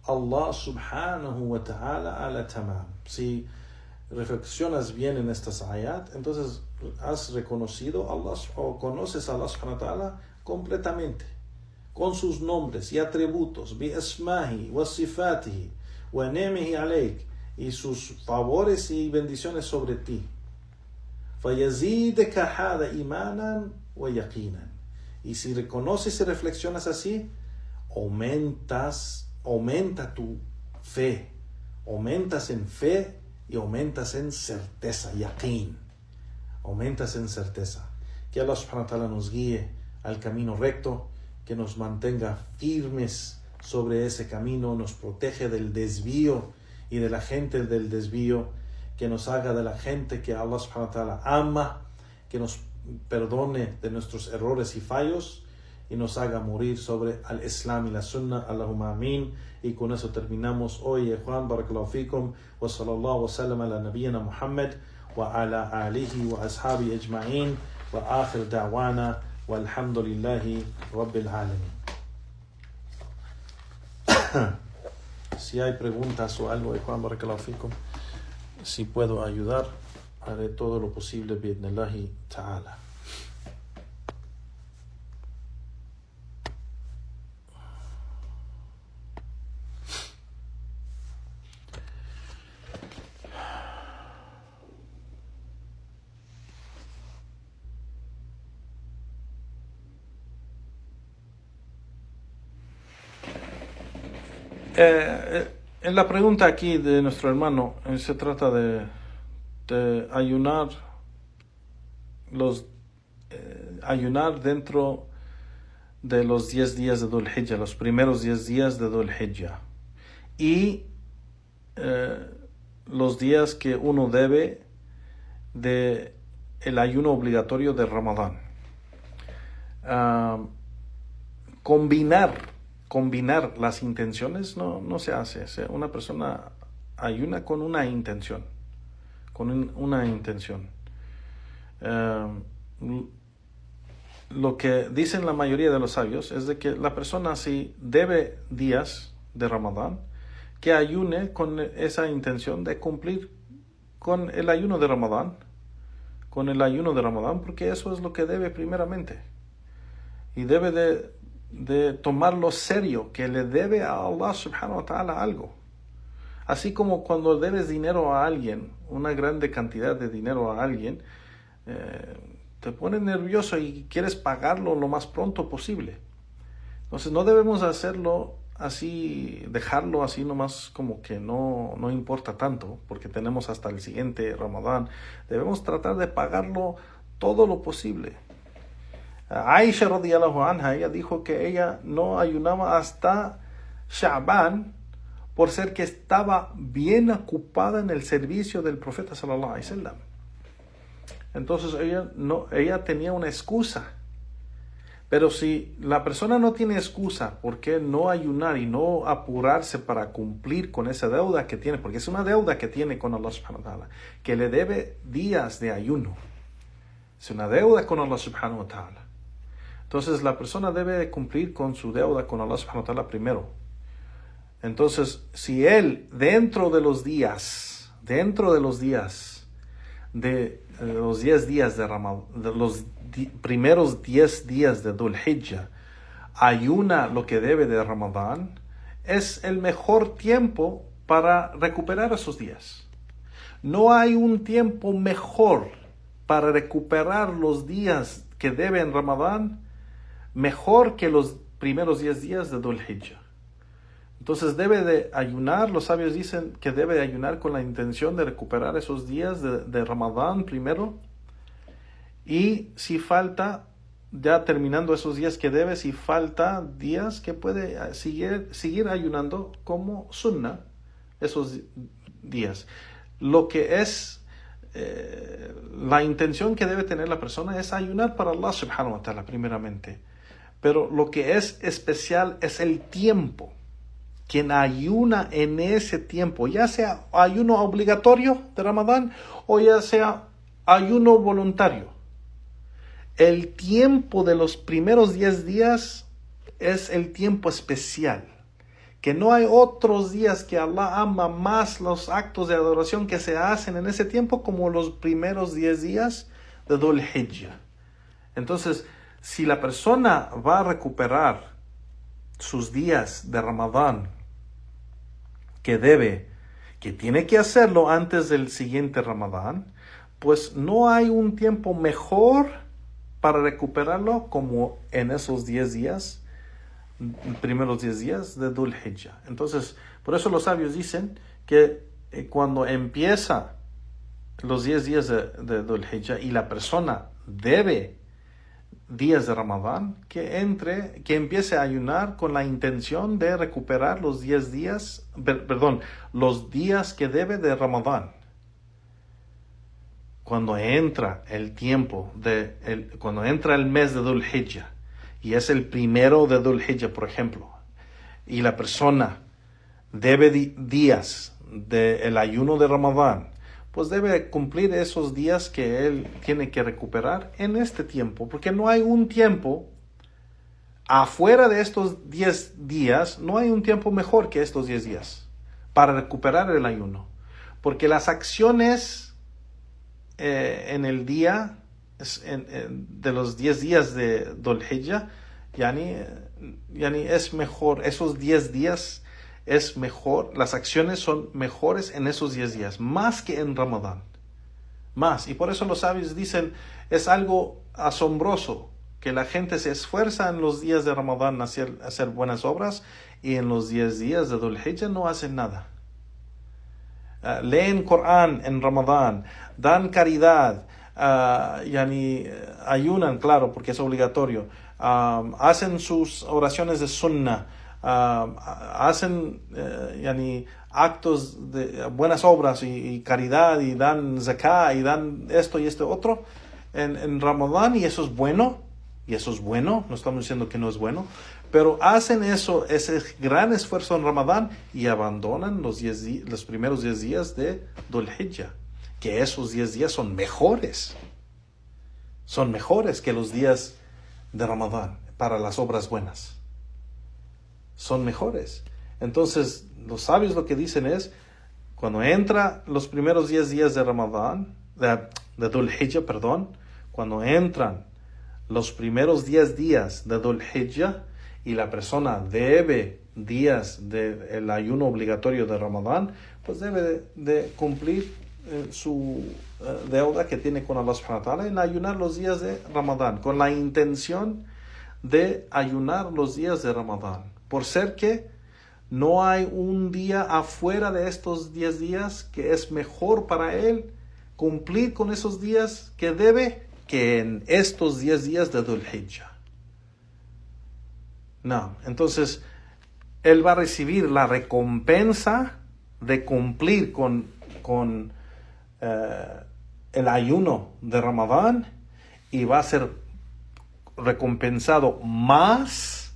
Allah subhanahu wa ta'ala ala tamam. Si reflexionas bien en estas ayat, entonces has reconocido Allah o conoces a Allah subhanahu wa ta'ala completamente, con sus nombres y atributos, bi asmahi wa sifatihi wa ni'mihi alayk, y sus favores y bendiciones sobre ti. فَيَزِيدَكَ هَذَا إِيمَانًا وَيَقِينًا. Y si reconoces y reflexionas así, aumenta tu fe, aumentas en fe y aumentas en certeza, yaqeen, aumentas en certeza. Que Allah subhanahu wa ta'ala nos guíe al camino recto, que nos mantenga firmes sobre ese camino, nos protege del desvío y de la gente del desvío, que nos haga de la gente que Allah subhanahu wa ta'ala ama, que nos perdone de nuestros errores y fallos, y nos haga morir sobre al Islam y la Sunna. Allahumma amin. Y con eso terminamos hoy. Juan, barakallahu fikum, wa sallallahu wa sallam ala nabiyyina Muhammad wa ala alihi wa ashabi ajma'in, wa akhir da'wana walhamdulillahi rabbil alamin. Si hay preguntas o algo, Juan, barakallahu fikum, si puedo ayudar, haré todo lo posible, bi'idhnillahi ta'ala. En la pregunta aquí de nuestro hermano, se trata de ayunar ayunar dentro de los 10 días de Dhul Hijjah, los primeros 10 días de Dhul Hijjah, y los días que uno debe de el ayuno obligatorio de Ramadán. Combinar las intenciones no se hace. Una persona ayuna con una intención. Lo que dicen la mayoría de los sabios es de que la persona, si debe días de Ramadán, que ayune con esa intención de cumplir con el ayuno de Ramadán, porque eso es lo que debe primeramente, y debe de tomarlo serio, que le debe a Allah subhanahu wa ta'ala algo. Así como cuando debes dinero a alguien, una grande cantidad de dinero a alguien, te pone nervioso y quieres pagarlo lo más pronto posible. Entonces no debemos hacerlo así, dejarlo así nomás como que no importa tanto, porque tenemos hasta el siguiente Ramadán. Debemos tratar de pagarlo todo lo posible. Aisha radiyallahu anha, ella dijo que ella no ayunaba hasta Sha'ban, por ser que estaba bien ocupada en el servicio del profeta sallallahu alaihi wasallam. Entonces ella tenía una excusa. Pero si la persona no tiene excusa, ¿por qué no ayunar y no apurarse para cumplir con esa deuda que tiene? Porque es una deuda que tiene con Allah subhanahu wa ta'ala, que le debe días de ayuno. Es una deuda con Allah subhanahu wa ta'ala. Entonces la persona debe cumplir con su deuda con Allah subhanahu wa ta'ala primero. Entonces, si él dentro de los 10 días de Ramadán, de los primeros 10 días de Dhul Hijjah, ayuna lo que debe de Ramadán, es el mejor tiempo para recuperar esos días. No hay un tiempo mejor para recuperar los días que debe en Ramadán, mejor que los primeros 10 días de Dhul Hijjah. Entonces debe de ayunar, los sabios dicen que debe de ayunar con la intención de recuperar esos días de Ramadán primero, y si falta, ya terminando esos días que debe, si falta días que puede seguir ayunando como sunnah esos días. Lo que es la intención que debe tener la persona es ayunar para Allah subhanahu wa ta'ala primeramente, pero lo que es especial es el tiempo. Quien ayuna en ese tiempo, ya sea ayuno obligatorio de Ramadán o ya sea ayuno voluntario, el tiempo de los primeros 10 días es el tiempo especial, que no hay otros días que Allah ama más los actos de adoración que se hacen en ese tiempo como los primeros 10 días de Dhul Hijjah. Entonces, si la persona va a recuperar sus días de Ramadán que tiene que hacerlo antes del siguiente Ramadán, pues no hay un tiempo mejor para recuperarlo como en esos 10 días, primeros 10 días de Dhul Hijjah. Entonces, por eso los sabios dicen que cuando empieza los 10 días de Dhul Hijjah y la persona debe días de Ramadán, que empiece a ayunar con la intención de recuperar los 10 días, los días que debe de Ramadán. Cuando entra el tiempo cuando entra el mes de Dhul Hijjah, y es el primero de Dhul Hijjah, por ejemplo, y la persona debe días del ayuno de Ramadán, pues debe cumplir esos días que él tiene que recuperar en este tiempo, porque no hay un tiempo afuera de estos 10 días, no hay un tiempo mejor que estos 10 días para recuperar el ayuno, porque las acciones en el día de los 10 días de Dhul Hijjah, yani es mejor, esos 10 días es mejor, las acciones son mejores en esos 10 días, más que en Ramadán. Más. Y por eso los sabios dicen, es algo asombroso que la gente se esfuerza en los días de Ramadán a hacer buenas obras y en los 10 días de Dhul Hijjah no hacen nada. Leen Corán en Ramadán, dan caridad, ayunan, claro, porque es obligatorio, hacen sus oraciones de sunnah, hacen actos de buenas obras y caridad, y dan zakah, y dan esto y esto otro en Ramadán, y eso es bueno, no estamos diciendo que no es bueno, pero hacen ese gran esfuerzo en Ramadán y abandonan los primeros 10 días de Dhul Hijjah, que esos 10 días son mejores que los días de Ramadán para las obras buenas. Son mejores. Entonces, los sabios lo que dicen es, cuando entra los primeros 10 días de Ramadán, de Dhul Hijjah, cuando entran los primeros 10 días de Dhul Hijjah y la persona debe días del ayuno obligatorio de Ramadán, pues debe de cumplir su deuda que tiene con Allah subhanahu wa ta'ala en ayunar los días de Ramadán, con la intención de ayunar los días de Ramadán, por ser que no hay un día afuera de estos 10 días que es mejor para él cumplir con esos días que debe que en estos 10 días de Dhul Hijjah. No, entonces él va a recibir la recompensa de cumplir con el ayuno de Ramadán, y va a ser recompensado más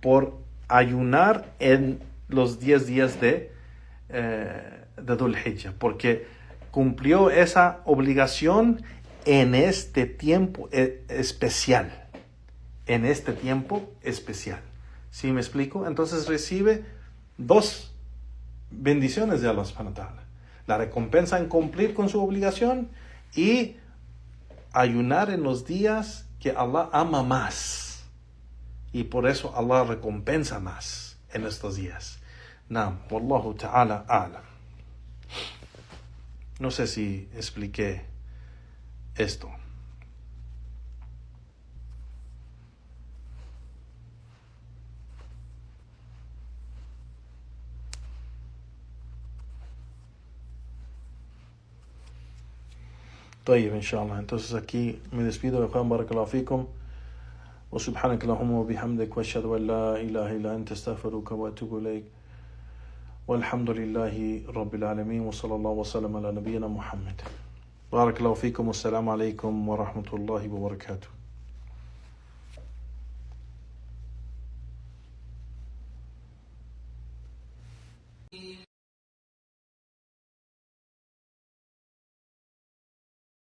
por ayunar en los 10 días de Dhul Hijjah, porque cumplió esa obligación en este tiempo especial. ¿Sí me explico? Entonces recibe 2 bendiciones de Allah subhanahu wa ta'ala: la recompensa en cumplir con su obligación y ayunar en los días que Allah ama más, y por eso Allah recompensa más en estos días. Naam, wallahu ta'ala a'lam. No sé si expliqué esto. طيب إن شاء الله. Entonces aquí me despido de Juan. Barakallahu fikum. وسبحانك اللهم وبحمدك واشهد ان لا اله الا انت استغفرك واتوب اليك والحمد لله رب العالمين وصلى الله وسلم على نبينا محمد. بارك الله فيكم والسلام عليكم ورحمة الله وبركاته.